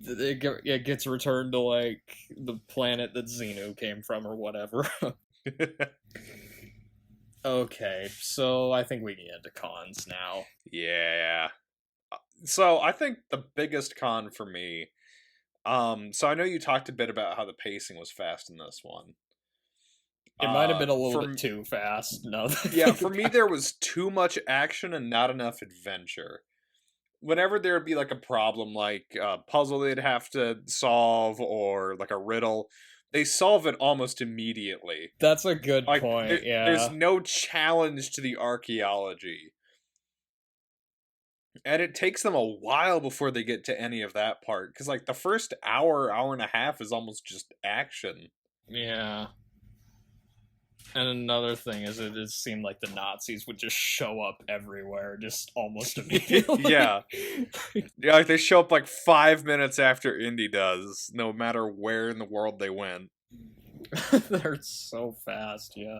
It gets returned to, like, the planet that Xenu came from or whatever. Okay, so I think we can get into cons now. Yeah. So I think the biggest con for me, so I know you talked a bit about how the pacing was fast in this one. It might have been a little bit too fast. No. Yeah, for me there was too much action and not enough adventure. Whenever there would be like a problem, like a puzzle they'd have to solve or like a riddle, they solve it almost immediately. That's a good point. There's no challenge to the archaeology. And it takes them a while before they get to any of that part. Because, like, the first hour and a half is almost just action. Yeah. And another thing is it seemed like the Nazis would just show up everywhere, just almost immediately. Yeah, like they show up like 5 minutes after Indy does, no matter where in the world they went. They're so fast, yeah.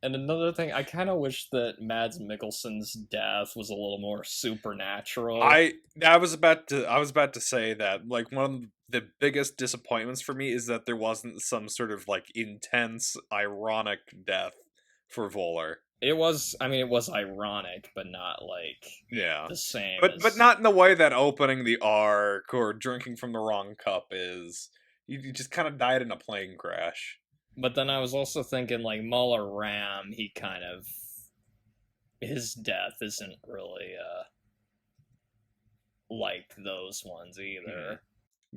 And another thing, I kind of wish that Mads Mikkelsen's death was a little more supernatural. I was about to say that, like, one of the biggest disappointments for me is that there wasn't some sort of like intense, ironic death for Voller. It was ironic, but not like the same. But not in the way that opening the Ark or drinking from the wrong cup is. You just kind of died in a plane crash. But then I was also thinking, like, Muller Ram, his death isn't really like those ones either.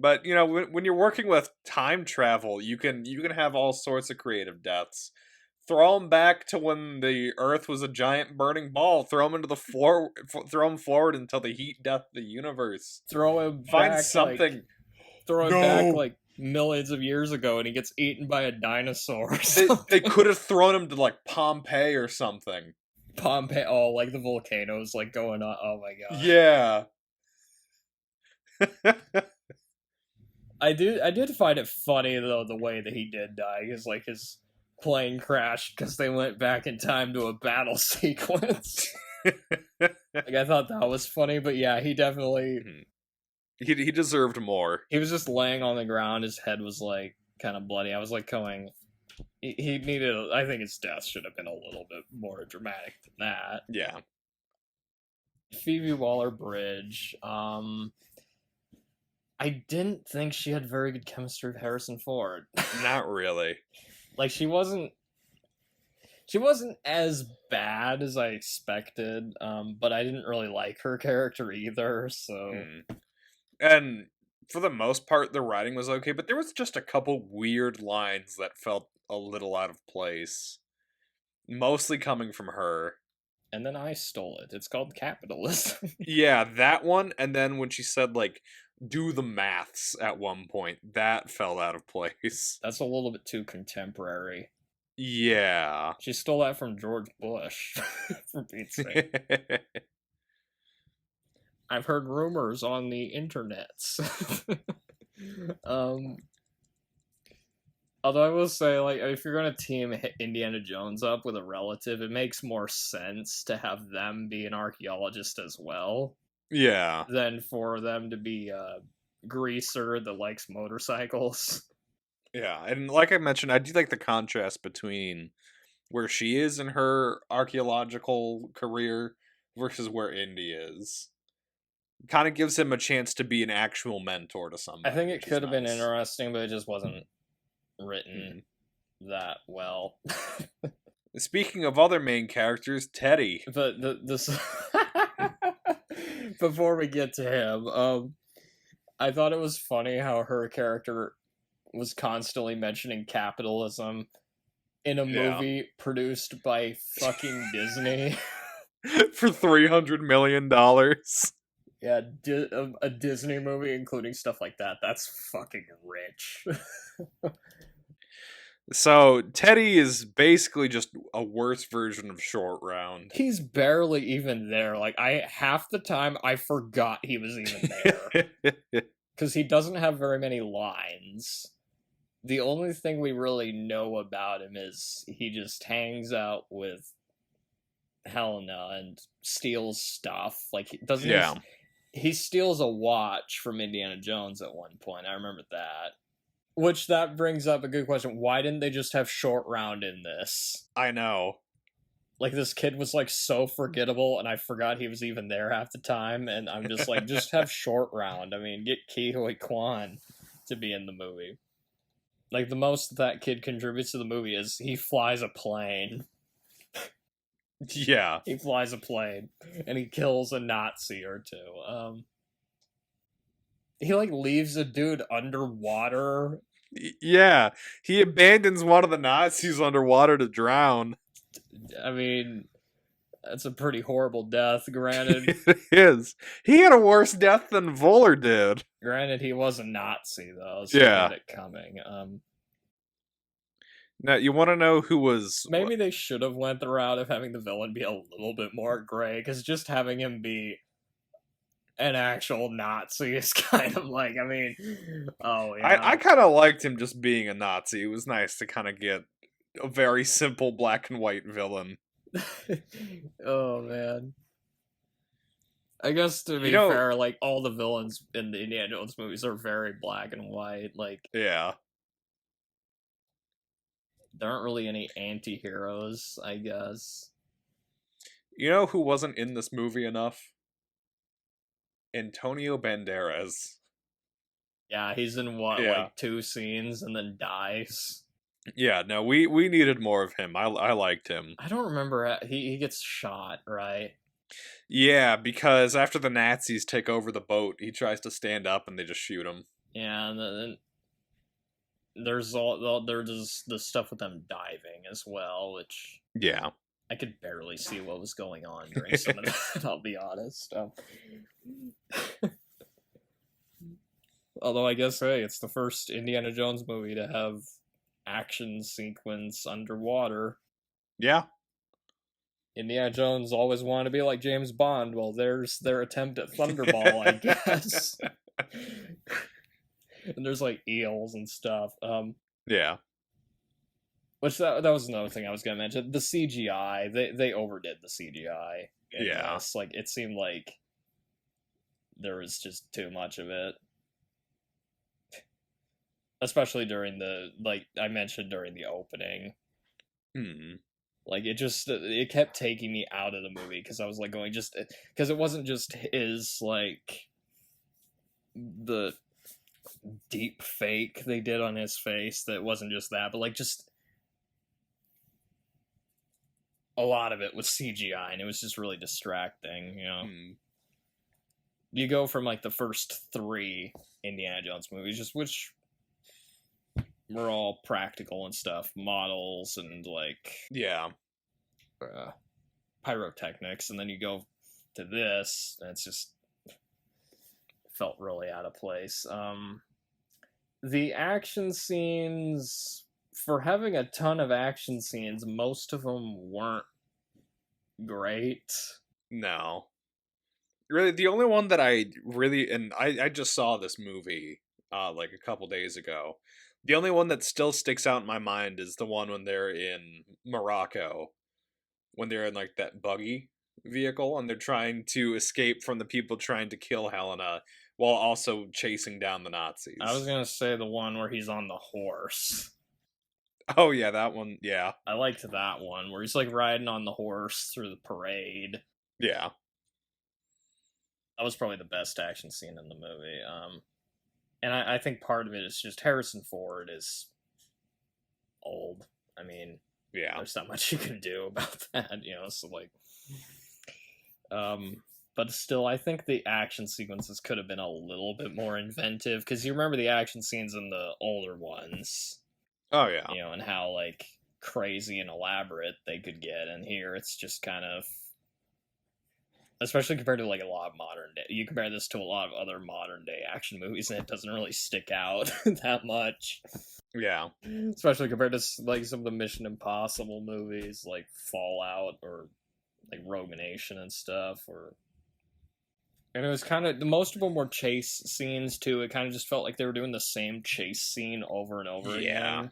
But when you're working with time travel, you can have all sorts of creative deaths. Throw them back to when the Earth was a giant burning ball. Throw them into the floor. Throw them forward until the heat death the universe. Throw him Find back, something. Back like millions of years ago, and he gets eaten by a dinosaur. They could have thrown him to like Pompeii or something. Pompeii, oh, like the volcanoes, like going on. Oh my god. Yeah. I did find it funny though the way that he did die, because like his plane crashed because they went back in time to a battle sequence. Like, I thought that was funny, but yeah, he definitely he deserved more. He was just laying on the ground. His head was like kind of bloody. I was like going, he needed. I think his death should have been a little bit more dramatic than that. Yeah. Phoebe Waller-Bridge. I didn't think she had very good chemistry with Harrison Ford. Not really. Like, she wasn't She wasn't as bad as I expected, but I didn't really like her character either, so... And for the most part, the writing was okay, but there was just a couple weird lines that felt a little out of place. Mostly coming from her. And then I stole it. It's called capitalism. Yeah, that one, and then when she said, like, do the maths at one point, that fell out of place. That's a little bit too contemporary. Yeah. She stole that from George Bush, for Pete's sake. I've heard rumors on the internets. Although I will say, like, if you're gonna team Indiana Jones up with a relative, it makes more sense to have them be an archaeologist as well. Yeah. Than for them to be a greaser that likes motorcycles. Yeah, and like I mentioned, I do like the contrast between where she is in her archaeological career versus where Indy is. Kind of gives him a chance to be an actual mentor to somebody. I think it could have been interesting, but it just wasn't written that well. Speaking of other main characters, Teddy. But this before we get to him, I thought it was funny how her character was constantly mentioning capitalism in a movie produced by fucking Disney. For $300 million. Yeah, a Disney movie including stuff like that. That's fucking rich. So, Teddy is basically just a worse version of Short Round. He's barely even there. Like, half the time, I forgot he was even there. Because he doesn't have very many lines. The only thing we really know about him is he just hangs out with Helena and steals stuff. Like, he steals a watch from Indiana Jones at one point. I remember that. Which, that brings up a good question. Why didn't they just have Short Round in this? I know. Like, this kid was, like, so forgettable, and I forgot he was even there half the time, and I'm just like, just have Short Round. I mean, get Ke Huy Quan to be in the movie. Like, the most that kid contributes to the movie is he flies a plane. Yeah. He flies a plane, and he kills a Nazi or two. He, like, leaves a dude underwater. Yeah, he abandons one of the Nazis underwater to drown. I mean, that's a pretty horrible death, granted. It is. He had a worse death than Voller did. Granted, he was a Nazi, though, so yeah. he had it coming. Now, you want to know who was... Maybe they should have went the route of having the villain be a little bit more gray, because just having him be an actual Nazi is kind of like, I mean, oh, yeah. I kind of liked him just being a Nazi. It was nice to kind of get a very simple black and white villain. Oh, man. I guess, to be fair, like, all the villains in the Indiana Jones movies are very black and white, like... Yeah. There aren't really any anti-heroes, I guess. You know who wasn't in this movie enough? Antonio Banderas. Yeah, he's in like 2 scenes and then dies. Yeah, no, we needed more of him. I liked him. I don't remember. He gets shot, right? Yeah, because after the Nazis take over the boat, he tries to stand up and they just shoot him. Yeah, and then there's the stuff with them diving as well, which I could barely see what was going on during some of that, I'll be honest. Although I guess, hey, it's the first Indiana Jones movie to have action sequence underwater. Yeah. Indiana Jones always wanted to be like James Bond. Well, there's their attempt at Thunderball, I guess. And there's like eels and stuff. Yeah. Which that was another thing I was gonna mention. The CGI, they overdid the CGI. Yeah. This. Like, it seemed like there was just too much of it. Especially during the, like I mentioned, during the opening. Like, it kept taking me out of the movie, because I was like going, just because it wasn't just his, like, the deep fake they did on his face, that wasn't just that, but like, just a lot of it was CGI, and it was just really distracting, you know. You go from like the first 3 Indiana Jones movies, just which were all practical and stuff, models and like pyrotechnics, and then you go to this, and it's just felt really out of place. The action scenes, for having a ton of action scenes, most of them weren't great. No. Really, the only one that I really, and I just saw this movie like a couple days ago. The only one that still sticks out in my mind is the one when they're in Morocco, when they're in like that buggy vehicle and they're trying to escape from the people trying to kill Helena while also chasing down the Nazis. I was gonna say the one where he's on the horse. Oh yeah, that one. Yeah, I liked that one where he's like riding on the horse through the parade. Yeah, that was probably the best action scene in the movie. And I think part of it is just Harrison Ford is old. I mean, yeah, there's not much you can do about that, you know. So like, but still, I think the action sequences could have been a little bit more inventive, because you remember the action scenes in the older ones. Oh yeah, you know, and how like crazy and elaborate they could get, and here it's just kind of, especially compared to like a lot of modern day, you compare this to a lot of other modern day action movies, and it doesn't really stick out that much. Yeah, especially compared to like some of the Mission Impossible movies, like Fallout or like Rogue Nation and stuff. And it was kind of, most of them were chase scenes too. It kind of just felt like they were doing the same chase scene over and over again.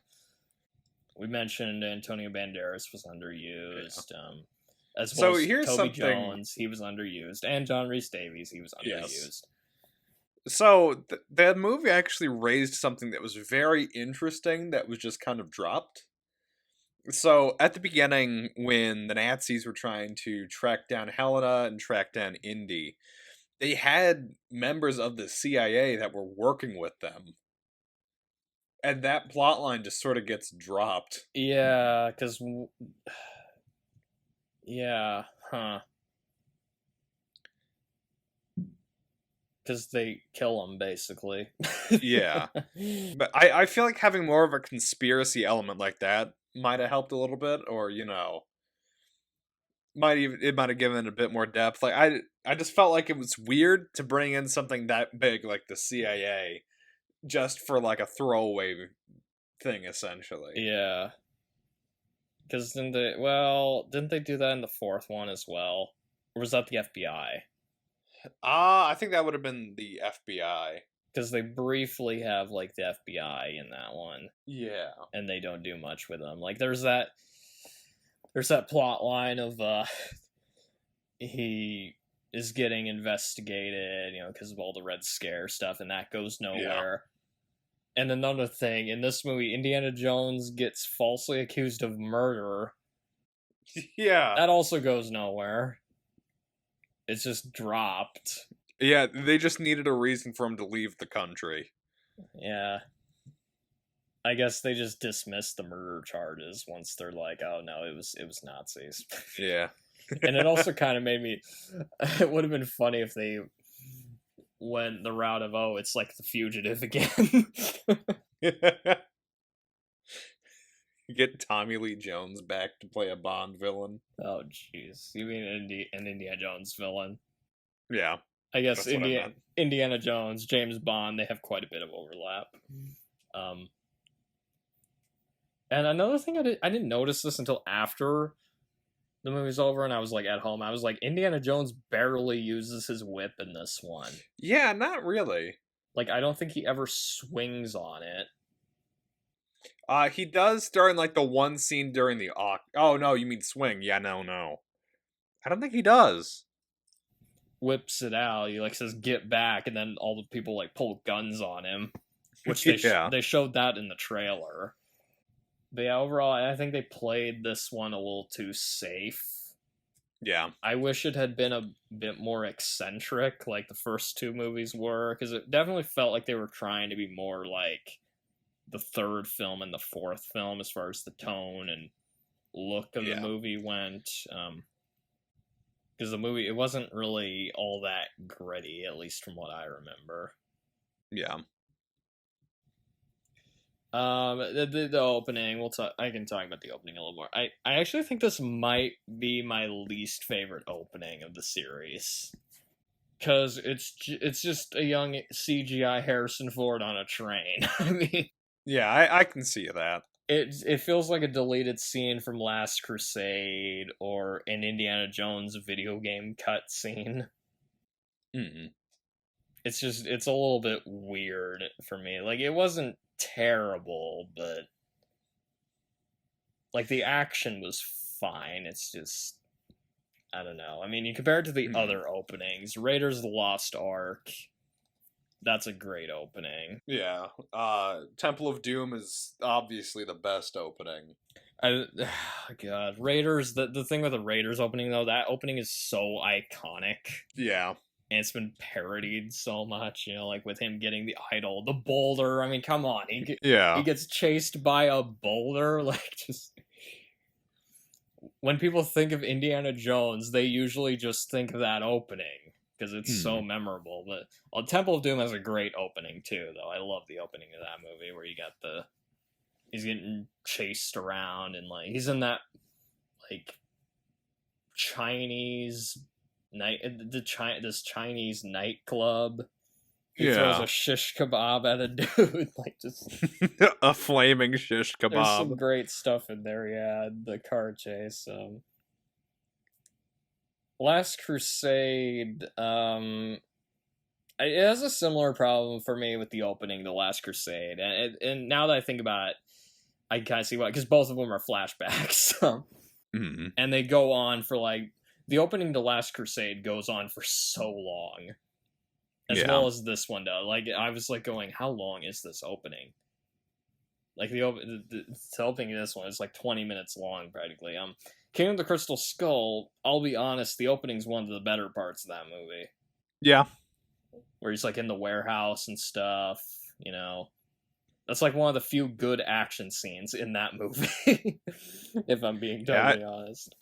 We mentioned Antonio Banderas was underused. As well as Toby Jones, he was underused, and John Rhys Davies, he was underused. Yes. So that movie actually raised something that was very interesting that was just kind of dropped. So at the beginning, when the Nazis were trying to track down Helena and track down Indy, they had members of the CIA that were working with them. And that plotline just sort of gets dropped. Yeah, because... Yeah, huh. Because they kill him, basically. Yeah. But I feel like having more of a conspiracy element like that might have helped a little bit, or, you know... It might have given it a bit more depth. Like I just felt like it was weird to bring in something that big like the CIA just for like a throwaway thing, essentially. Yeah. Because didn't they do that in the 4th one as well? Or was that the FBI? I think that would have been the FBI. Because they briefly have like the FBI in that one. Yeah. And they don't do much with them. Like there's that plot line of he is getting investigated, you know, because of all the Red Scare stuff, and that goes nowhere. Yeah. And another thing, in this movie, Indiana Jones gets falsely accused of murder. Yeah. That also goes nowhere. It's just dropped. Yeah, they just needed a reason for him to leave the country. Yeah. I guess they just dismissed the murder charges once they're like, oh no, it was Nazis. Yeah. And it also kind of made me, it would have been funny if they went the route of, oh, it's like The Fugitive again. Get Tommy Lee Jones back to play a Bond villain. Oh jeez, you mean an Indiana Jones villain? Yeah. I guess Indiana Jones, James Bond, they have quite a bit of overlap. And another thing I didn't notice this until after the movie's over and I was like at home. I was like, Indiana Jones barely uses his whip in this one. Yeah, not really. Like, I don't think he ever swings on it. He does during like the one scene during the oh no, you mean swing? Yeah, no. I don't think he does. Whips it out. He like says, "Get back," and then all the people like pull guns on him, which they showed that in the trailer. But yeah, overall, I think they played this one a little too safe. Yeah. I wish it had been a bit more eccentric, like the first 2 movies were, because it definitely felt like they were trying to be more like the 3rd film and the 4th film as far as the tone and look of the movie went. Because the movie, it wasn't really all that gritty, at least from what I remember. Yeah. The opening, I can talk about the opening a little more. I actually think this might be my least favorite opening of the series. Because it's just a young CGI Harrison Ford on a train. I mean... Yeah, I can see that. It feels like a deleted scene from Last Crusade or an Indiana Jones video game cutscene. Mm-hmm. It's a little bit weird for me. Like, it wasn't terrible, but like the action was fine. It's just, I don't know. I mean, you compare it to the other openings, Raiders of the Lost Ark. That's a great opening. Yeah. Temple of Doom is obviously the best opening. God, Raiders, the thing with the Raiders opening, though, that opening is so iconic. Yeah. And it's been parodied so much, like with him getting the idol, the boulder. I mean, come on. He gets chased by a boulder. Like, just... When people think of Indiana Jones, they usually just think of that opening. Because it's so memorable. But Temple of Doom has a great opening, too, though. I love the opening of that movie, where you got he's getting chased around, and, like, he's in that, like, Chinese this Chinese nightclub. He throws a shish kebab at a dude, like, just... a flaming shish kebab. There's some great stuff in there, yeah. The car chase, Last Crusade, it has a similar problem for me with the opening, The Last Crusade, and now that I think about it, I kind of see why, because both of them are flashbacks, and they go on for, like, the opening to Last Crusade goes on for so long, as well as this one does. Like, I was, like, going, how long is this opening? Like, the opening of this one is, like, 20 minutes long, practically. King of the Crystal Skull, I'll be honest, the opening's one of the better parts of that movie. Yeah. Where he's, like, in the warehouse and stuff, That's, like, one of the few good action scenes in that movie, if I'm being totally honest.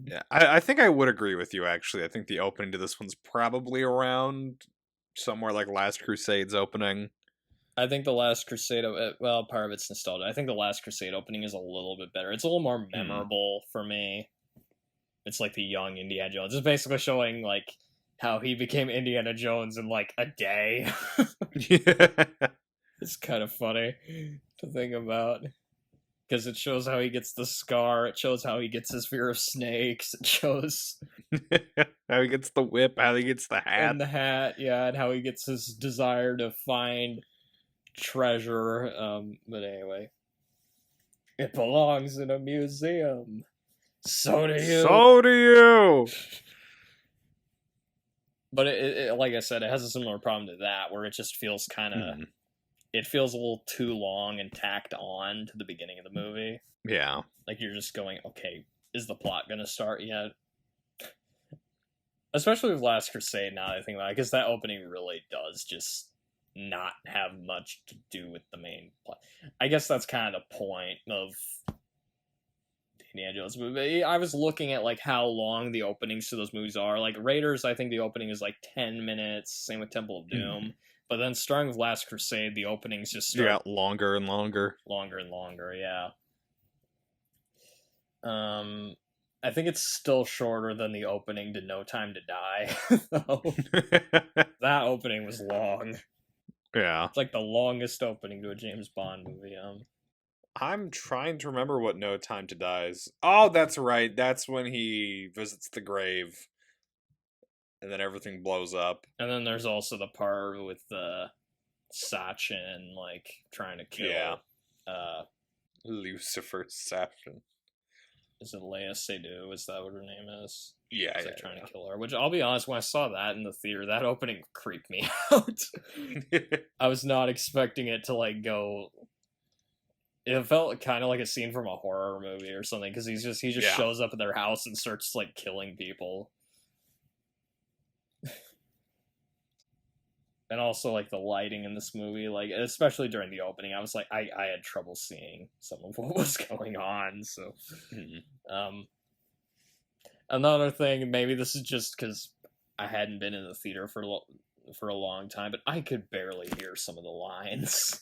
Yeah, I think I would agree with you, actually. I think the opening to this one's probably around somewhere like Last Crusade's opening. I think the Last Crusade, part of it's nostalgia. I think the Last Crusade opening is a little bit better. It's a little more memorable for me. It's like the young Indiana Jones. It's basically showing, like, how he became Indiana Jones in, like, a day. It's kind of funny to think about. Because it shows how he gets the scar. It shows how he gets his fear of snakes. It shows... how he gets the whip, how he gets the hat. And the hat, yeah, and how he gets his desire to find... treasure, but anyway, it belongs in a museum. So do you. But it like I said, it has a similar problem to that, where it just feels kind of, it feels a little too long and tacked on to the beginning of the movie. Yeah, like you're just going, okay, is the plot gonna start yet? Especially with Last Crusade. Now that I think about it, because that opening really does just not have much to do with the main plot. I guess that's kind of the point of the Indiana Jones movie. I was looking at, like, how long the openings to those movies are. Like, Raiders, I think the opening is, like, 10 minutes. Same with Temple of Doom. But then starting with Last Crusade, the openings just start... longer and longer. Longer and longer, yeah. I think it's still shorter than the opening to No Time to Die. That opening was long. Yeah. It's like the longest opening to a James Bond movie. I'm trying to remember what No Time to Die is. Oh, that's right. That's when he visits the grave. And then everything blows up. And then there's also the part with Sachin, like, trying to kill... Lucifer Sachin. Is it Leia Seydoux? Is that what her name is? Yeah, trying to kill her. Which, I'll be honest, when I saw that in the theater, that opening creeped me out. I was not expecting it to, like, go... It felt kind of like a scene from a horror movie or something, because he just shows up at their house and starts, like, killing people. And also, like, the lighting in this movie, like, especially during the opening, I was like, I had trouble seeing some of what was going on, so... Another thing, maybe this is just because I hadn't been in the theater for a long time, but I could barely hear some of the lines.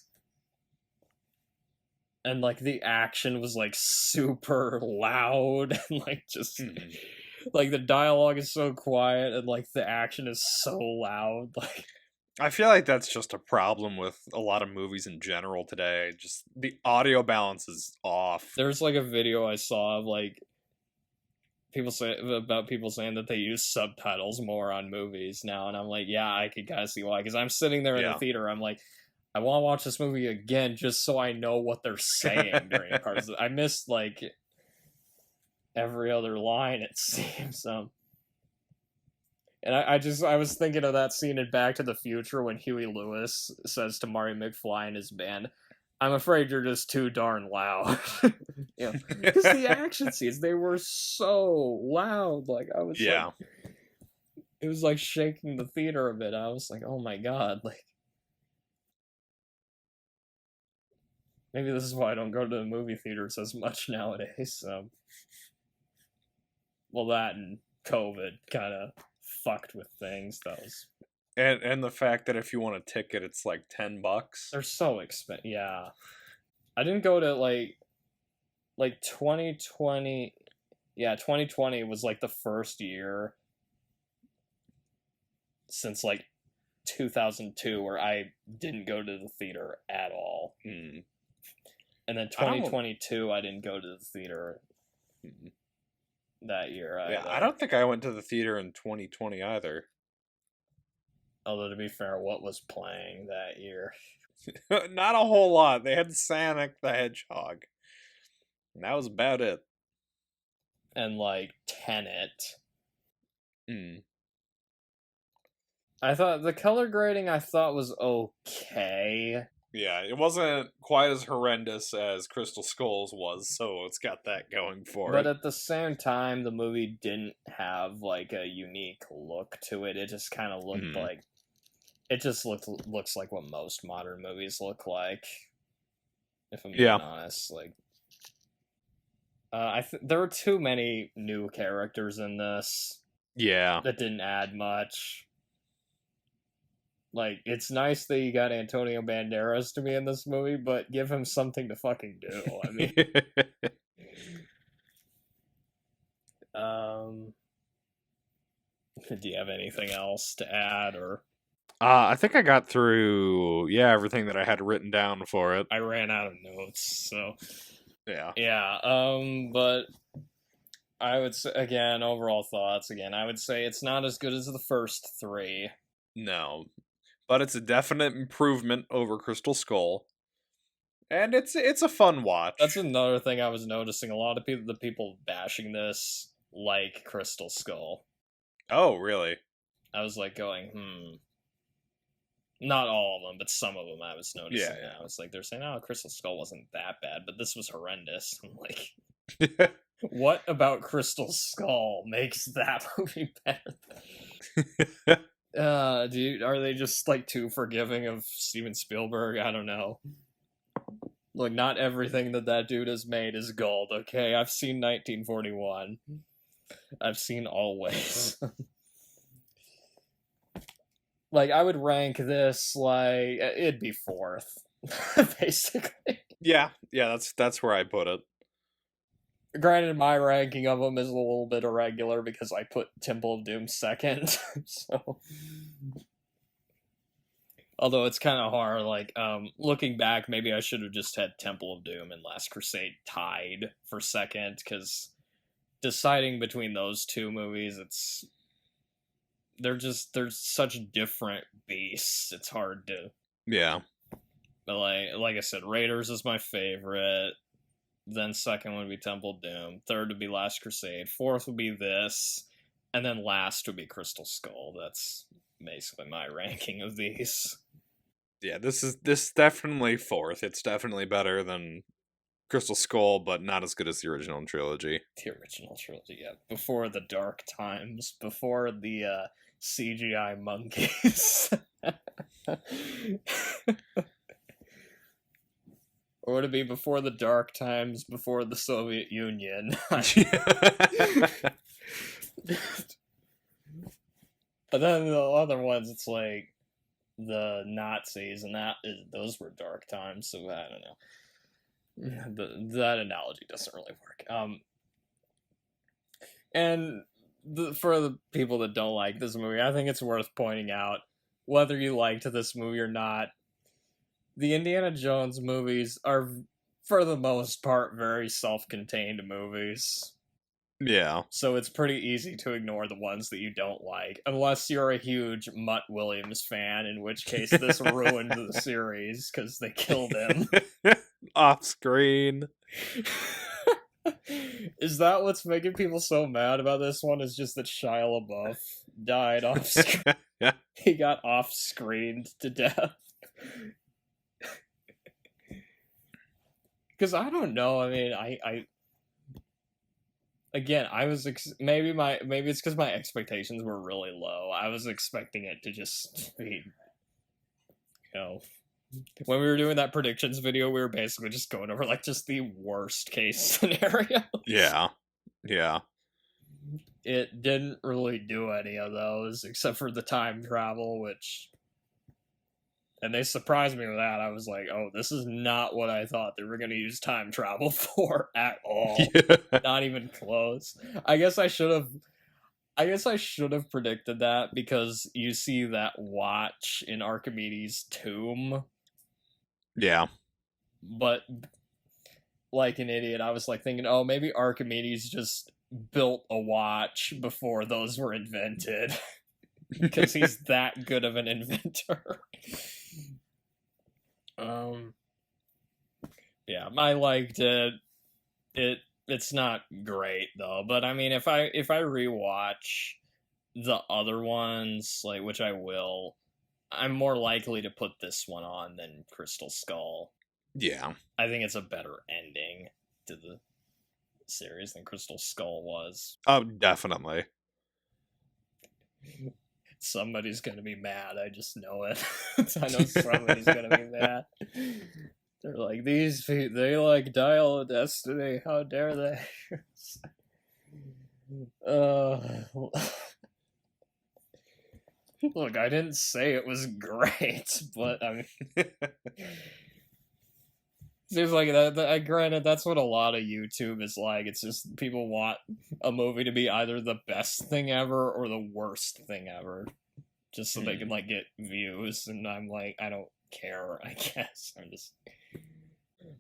And, like, the action was, like, super loud, and, like, just... Like, the dialogue is so quiet, and, like, the action is so loud, like... I feel like that's just a problem with a lot of movies in general today. Just the audio balance is off. There's like a video I saw of like people saying that they use subtitles more on movies now, and I'm like, yeah, I could kind of see why. Because I'm sitting there in the theater, I'm like, I want to watch this movie again just so I know what they're saying during parts. I missed like every other line, it seems. And I was thinking of that scene in Back to the Future when Huey Lewis says to Marty McFly and his band, "I'm afraid you're just too darn loud." Because the action scenes, they were so loud. Like, I was like, it was like shaking the theater a bit. I was like, oh my god, like, maybe this is why I don't go to the movie theaters as much nowadays. Well, that and COVID kind of fucked with things. That was and the fact that if you want a ticket it's like $10. They're so expensive. Yeah, I didn't go to like 2020. Yeah, 2020 was like the first year since like 2002 where I didn't go to the theater at all. And then 2022 I didn't go to the theater that year. I don't think I went to the theater in 2020 either. Although, to be fair, what was playing that year? Not a whole lot. They had Sonic the Hedgehog. And that was about it. And, like, Tenet. I thought, the color grading I thought was okay. Yeah, it wasn't quite as horrendous as Crystal Skulls was, so it's got that going for it. But at the same time, the movie didn't have, like, a unique look to it. It just kind of looked like... It just looks like what most modern movies look like. If I'm being honest. Like, there were too many new characters in this. Yeah. That didn't add much. Like, it's nice that you got Antonio Banderas to be in this movie, but give him something to fucking do. I mean... Do you have anything else to add, or... I think I got through, everything that I had written down for it. I ran out of notes, so... Yeah, but... I would say, again, overall thoughts, I would say it's not as good as the first three. No. But it's a definite improvement over Crystal Skull. And it's a fun watch. That's another thing I was noticing. A lot of the people bashing this like Crystal Skull. Oh, really? I was like going, Not all of them, but some of them I was noticing. Yeah. I was like, they're saying, oh, Crystal Skull wasn't that bad, but this was horrendous. I'm like, what about Crystal Skull makes that movie better? Dude, are they just like too forgiving of Steven Spielberg? I don't know. Look, not everything that dude has made is gold, okay? I've seen 1941. I've seen Always. Like, I would rank this, like, it'd be fourth, basically. Yeah, that's where I put it. Granted, my ranking of them is a little bit irregular because I put Temple of Doom second, so... Although it's kind of hard, like, looking back, maybe I should have just had Temple of Doom and Last Crusade tied for second, because deciding between those two movies, they're such different beasts, it's hard to... Yeah. But like I said, Raiders is my favorite. Then second would be Temple of Doom. Third would be Last Crusade. Fourth would be this. And then last would be Crystal Skull. That's basically my ranking of these. Yeah, this definitely fourth. It's definitely better than Crystal Skull, but not as good as the original trilogy. The original trilogy, yeah. Before the dark times. Before the CGI monkeys. Or would it be before the dark times, before the Soviet Union? But then the other ones, it's like the Nazis, and those were dark times. So I don't know. That analogy doesn't really work. And for the people that don't like this movie, I think it's worth pointing out, whether you liked this movie or not, the Indiana Jones movies are, for the most part, very self-contained movies. Yeah. So it's pretty easy to ignore the ones that you don't like, unless you're a huge Mutt Williams fan, in which case this ruined the series, because they killed him. Off screen. Is that what's making people so mad about this one? Is just that Shia LaBeouf died off screen? Yeah. He got off-screened to death. Because I don't know. I mean, again, I was maybe it's because my expectations were really low. I was expecting it to just be, when we were doing that predictions video, we were basically just going over like just the worst case scenario. Yeah. Yeah. It didn't really do any of those except for the time travel, and they surprised me with that. I was like, oh, this is not what I thought they were going to use time travel for at all. Yeah. Not even close. I guess I should have predicted that, because you see that watch in Archimedes' tomb. Yeah. But like an idiot, I was like thinking, oh, maybe Archimedes just built a watch before those were invented. Because he's that good of an inventor. Yeah, I liked it. It's not great though, but I mean, if I rewatch the other ones, like, which I will, I'm more likely to put this one on than Crystal Skull. Yeah. I think it's a better ending to the series than Crystal Skull was. Oh, definitely. Somebody's gonna be mad. I just know it. I know somebody's gonna be mad. They're like, these people, they like Dial of Destiny. How dare they? Look, I didn't say it was great, but I mean, seems like that. Granted, that's what a lot of YouTube is like. It's just people want a movie to be either the best thing ever or the worst thing ever, just so they can like get views. And I'm like, I don't care. I guess I'm just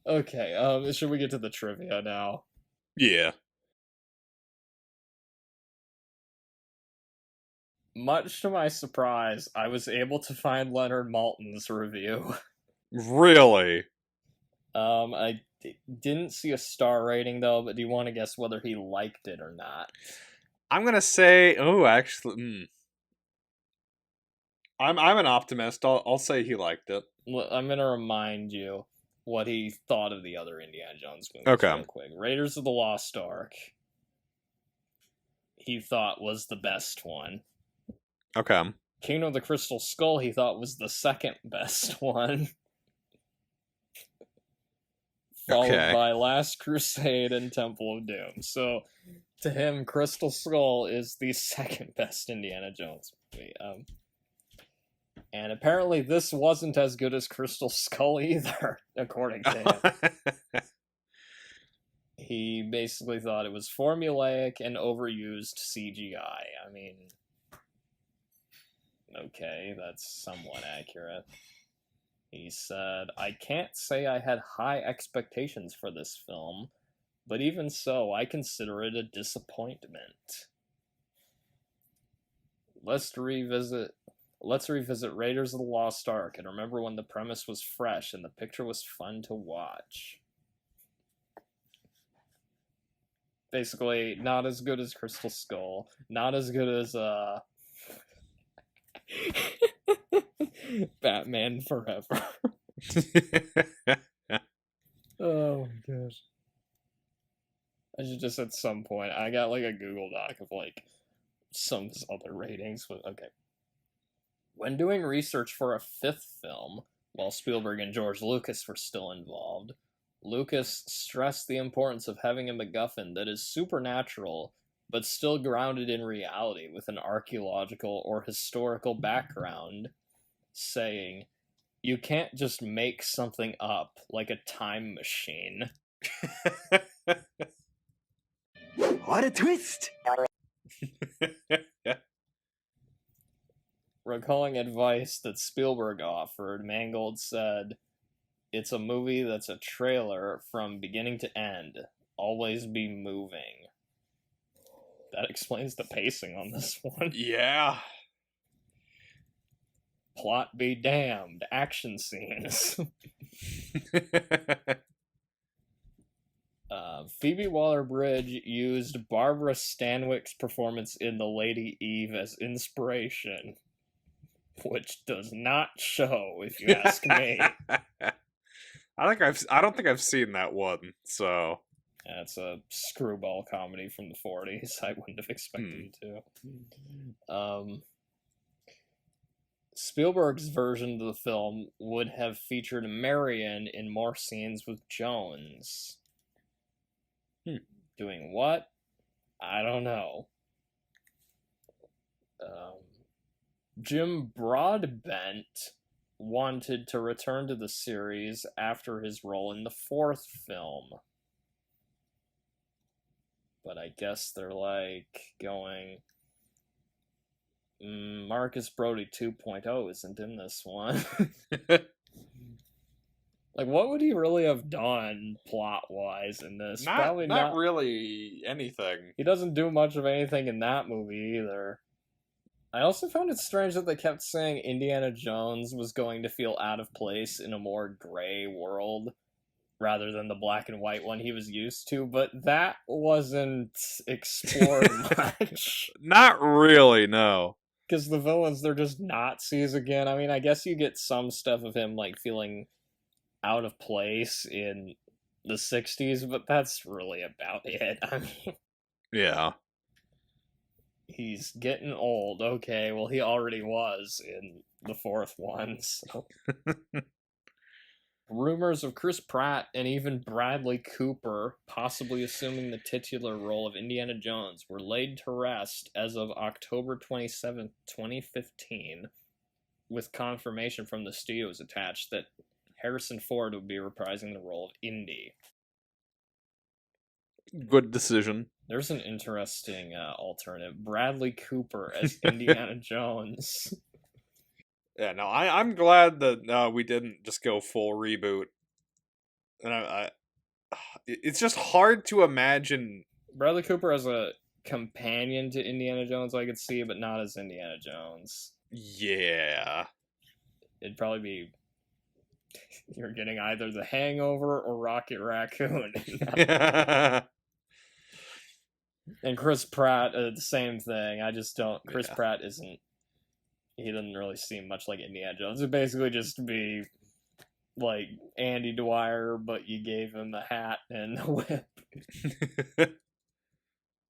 okay. Should we get to the trivia now? Yeah. Much to my surprise, I was able to find Leonard Maltin's review. Really? I didn't see a star rating though, but do you want to guess whether he liked it or not? I'm gonna say, actually, I'm an optimist. I'll say he liked it. I'm gonna remind you what he thought of the other Indiana Jones movies real quick. Raiders of the Lost Ark, he thought was the best one. Okay. Kingdom of the Crystal Skull, he thought was the second best one. Followed by Last Crusade and Temple of Doom. So, to him, Crystal Skull is the second best Indiana Jones movie. And apparently this wasn't as good as Crystal Skull either, according to him. He basically thought it was formulaic and overused CGI. I mean, okay, that's somewhat accurate. He said, I can't say I had high expectations for this film, but even so, I consider it a disappointment. Let's revisit Raiders of the Lost Ark and remember when the premise was fresh and the picture was fun to watch. Basically, not as good as Crystal Skull, not as good as, Batman Forever. Oh my gosh. I should just at some point, I got like a Google Doc of like some of his other ratings, but okay. When doing research for a fifth film, while Spielberg and George Lucas were still involved, Lucas stressed the importance of having a MacGuffin that is supernatural, but still grounded in reality with an archaeological or historical background, saying, "You can't just make something up like a time machine." What a twist! Recalling advice that Spielberg offered, Mangold said, "It's a movie that's a trailer from beginning to end. Always be moving." That explains the pacing on this one. Yeah. Plot be damned. Action scenes. Phoebe Waller-Bridge used Barbara Stanwyck's performance in The Lady Eve as inspiration, which does not show, if you ask me. I don't think I've seen that one, so It's a screwball comedy from the 40s. I wouldn't have expected it to. Spielberg's version of the film would have featured Marion in more scenes with Jones. Doing what? I don't know. Jim Broadbent wanted to return to the series after his role in the fourth film. But I guess they're like going, Marcus Brody 2.0 isn't in this one. Like, what would he really have done plot-wise in this? Probably not really anything. He doesn't do much of anything in that movie either. I also found it strange that they kept saying Indiana Jones was going to feel out of place in a more gray world rather than the black and white one he was used to, but that wasn't explored much. Not really, no. Because the villains, they're just Nazis again. I mean, I guess you get some stuff of him, like, feeling out of place in the 60s, but that's really about it. I mean, yeah. He's getting old. Okay, well, he already was in the fourth one, so. Rumors of Chris Pratt and even Bradley Cooper possibly assuming the titular role of Indiana Jones were laid to rest as of October 27th, 2015, with confirmation from the studios attached that Harrison Ford would be reprising the role of Indy. Good decision. There's an interesting alternative. Bradley Cooper as Indiana Jones. Yeah, no, I'm glad that we didn't just go full reboot. And it's just hard to imagine Bradley Cooper as a companion to Indiana Jones, I could see, but not as Indiana Jones. Yeah. It'd probably be you're getting either The Hangover or Rocket Raccoon. And Chris Pratt, the same thing. I just don't. Chris Pratt isn't. He doesn't really seem much like Indiana Jones. It'd basically just be like Andy Dwyer, but you gave him a hat and a whip.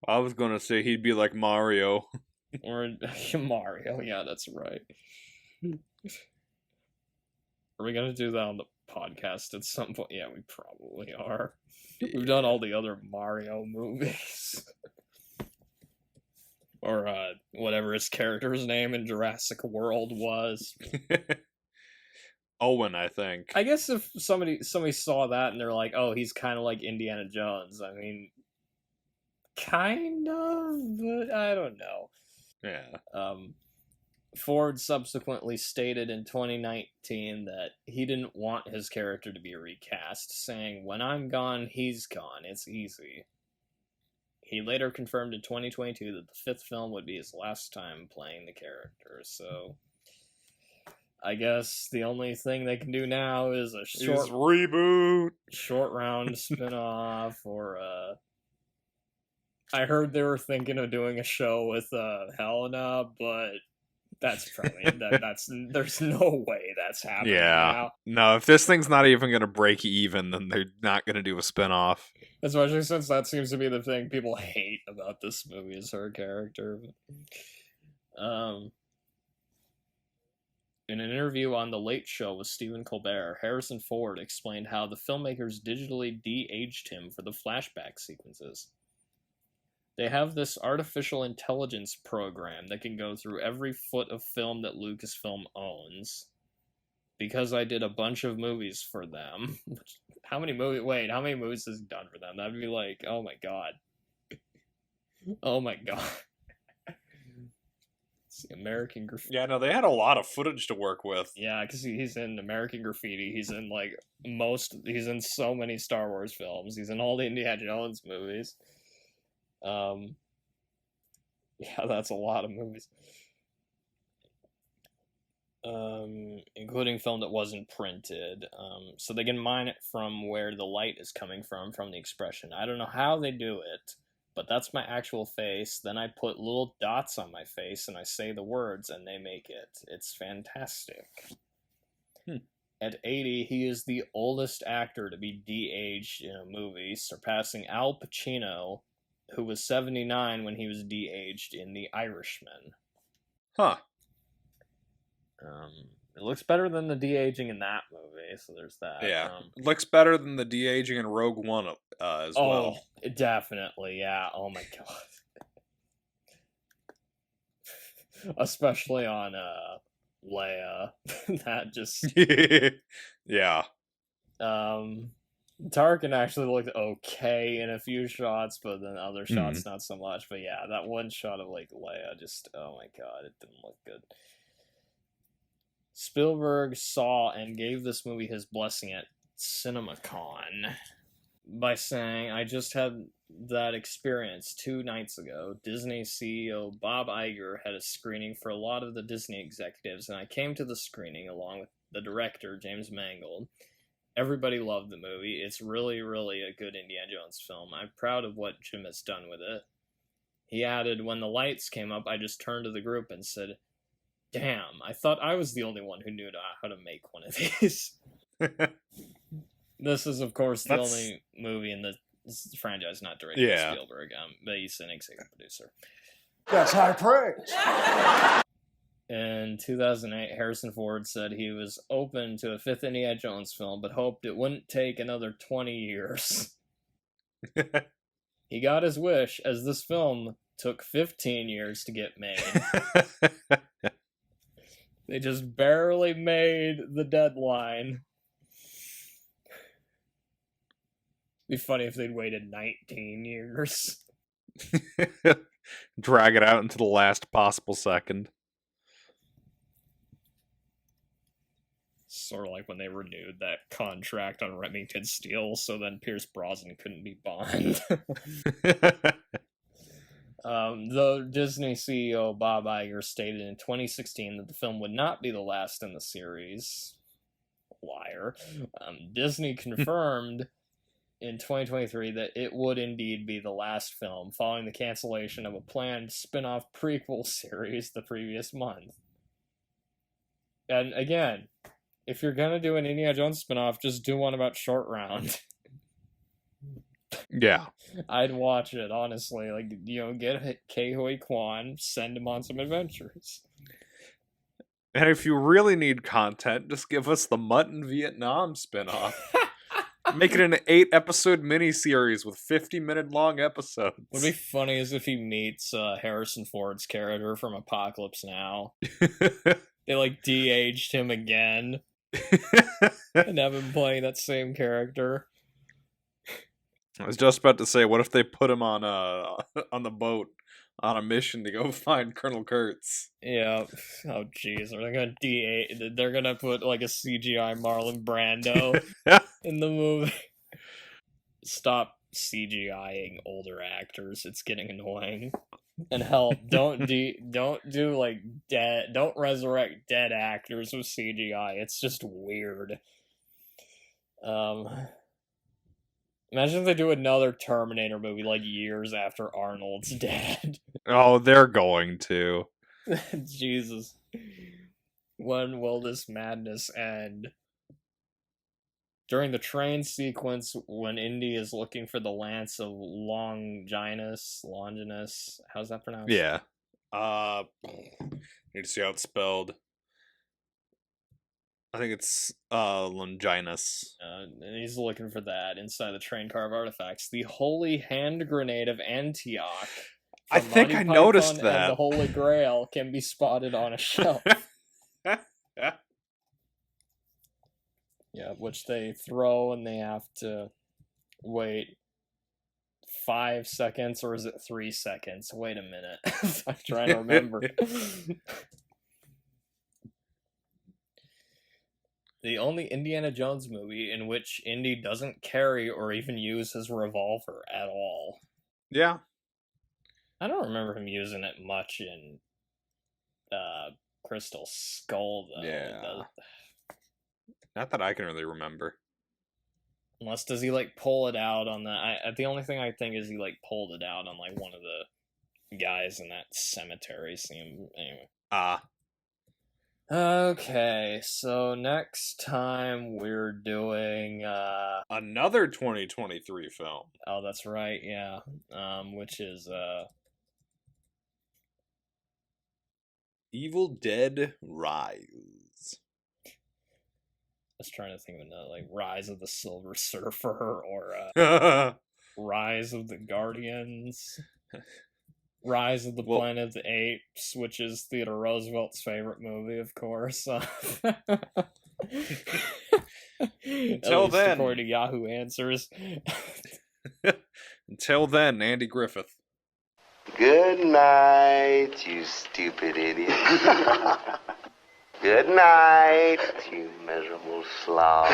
I was gonna say he'd be like Mario. Or Mario, yeah, that's right. Are we gonna do that on the podcast at some point? Yeah, we probably are. We've done all the other Mario movies. Or whatever his character's name in Jurassic World was. Owen, I think. I guess if somebody saw that and they're like, oh, he's kind of like Indiana Jones. I mean, kind of, but I don't know. Yeah. Ford subsequently stated in 2019 that he didn't want his character to be recast, saying, "When I'm gone, he's gone. It's easy." He later confirmed in 2022 that the fifth film would be his last time playing the character, so I guess the only thing they can do now is a short reboot, short round spin-off, or I heard they were thinking of doing a show with Helena, but that's probably there's no way that's happening now. No, if this thing's not even gonna break even, then they're not gonna do a spin-off. Especially since that seems to be the thing people hate about this movie is her character. In an interview on The Late Show with Stephen Colbert, Harrison Ford explained how the filmmakers digitally de-aged him for the flashback sequences. They have this artificial intelligence program that can go through every foot of film that Lucasfilm owns. Because I did a bunch of movies for them. How many movies has he done for them? That'd be like, oh my god. Oh my god. American Graffiti. Yeah, no, they had a lot of footage to work with. Yeah, because he's in American Graffiti. He's in he's in so many Star Wars films. He's in all the Indiana Jones movies. Yeah, that's a lot of movies. Including film that wasn't printed. So they can mine it from where the light is coming from the expression. I don't know how they do it, but that's my actual face. Then I put little dots on my face and I say the words and they make it. It's fantastic. At 80, he is the oldest actor to be de-aged in a movie, surpassing Al Pacino, who was 79 when he was de-aged in The Irishman. Huh. It looks better than the de-aging in that movie, so there's that. Yeah. Looks better than the de-aging in Rogue One as well. Oh, definitely, yeah. Oh my god. Especially on Leia. That just... Yeah. Tarkin actually looked okay in a few shots, but then other shots not so much. But yeah, that one shot of like Leia just, oh my god, it didn't look good. Spielberg saw and gave this movie his blessing at CinemaCon by saying, I just had that experience 2 nights ago. Disney CEO Bob Iger had a screening for a lot of the Disney executives, and I came to the screening along with the director, James Mangold. Everybody loved the movie. It's really, really a good Indiana Jones film. I'm proud of what Jim has done with it. He added, when the lights came up, I just turned to the group and said, damn, I thought I was the only one who knew how to make one of these. This is, of course, the only movie in the franchise not directed by Spielberg, but he's an executive producer. That's high praise. In 2008, Harrison Ford said he was open to a 5th Indiana Jones film, but hoped it wouldn't take another 20 years. He got his wish, as this film took 15 years to get made. They just barely made the deadline. Be funny if they'd waited 19 years. Drag it out into the last possible second. Sort of like when they renewed that contract on Remington Steel, so then Pierce Brosnan couldn't be Bond. The Disney CEO Bob Iger stated in 2016 that the film would not be the last in the series. Liar. Disney confirmed in 2023 that it would indeed be the last film, following the cancellation of a planned spin-off prequel series the previous month. And again, if you're gonna do an Indiana Jones spin-off, just do one about Short Round. Yeah. I'd watch it, honestly. Like, get Ke-Huy Quan, send him on some adventures. And if you really need content, just give us the Mutton Vietnam spinoff. Make it an 8-episode miniseries with 50-minute long episodes. What'd be funny is if he meets Harrison Ford's character from Apocalypse Now. They, de-aged him again. And have him playing that same character. I was just about to say, what if they put him on the boat on a mission to go find Colonel Kurtz? Yeah. Oh, jeez. They're gonna put, a CGI Marlon Brando in the movie. Stop CGIing older actors. It's getting annoying. And hell, don't resurrect dead actors with CGI. It's just weird. Imagine if they do another Terminator movie years after Arnold's dead. Oh, they're going to. Jesus. When will this madness end? During the train sequence, when Indy is looking for the lance of Longinus, how's that pronounced? Yeah. Need to see how it's spelled. I think it's Longinus. And he's looking for that inside the train car of artifacts. The Holy Hand Grenade of Antioch. I from think Monty I noticed Python that. And the Holy Grail can be spotted on a shelf. Yeah, which they throw and they have to wait 5 seconds, or is it 3 seconds? Wait a minute. I'm trying to remember. The only Indiana Jones movie in which Indy doesn't carry or even use his revolver at all. Yeah. I don't remember him using it much in Crystal Skull, though. Yeah. Not that I can really remember. Unless, does he, like, pull it out on the only thing I think is he, like, pulled it out on, like, one of the guys in that cemetery scene. Anyway. Okay, so next time we're doing another 2023 film. Oh, that's right, yeah. Which is Evil Dead Rise. I was trying to think of another, like Rise of the Silver Surfer or Rise of the Guardians. Rise of the Planet of the Apes, which is Theodore Roosevelt's favorite movie, of course. Until then, according to Yahoo Answers. Until then, Andy Griffith. Good night, you stupid idiot. Good night, you miserable slob.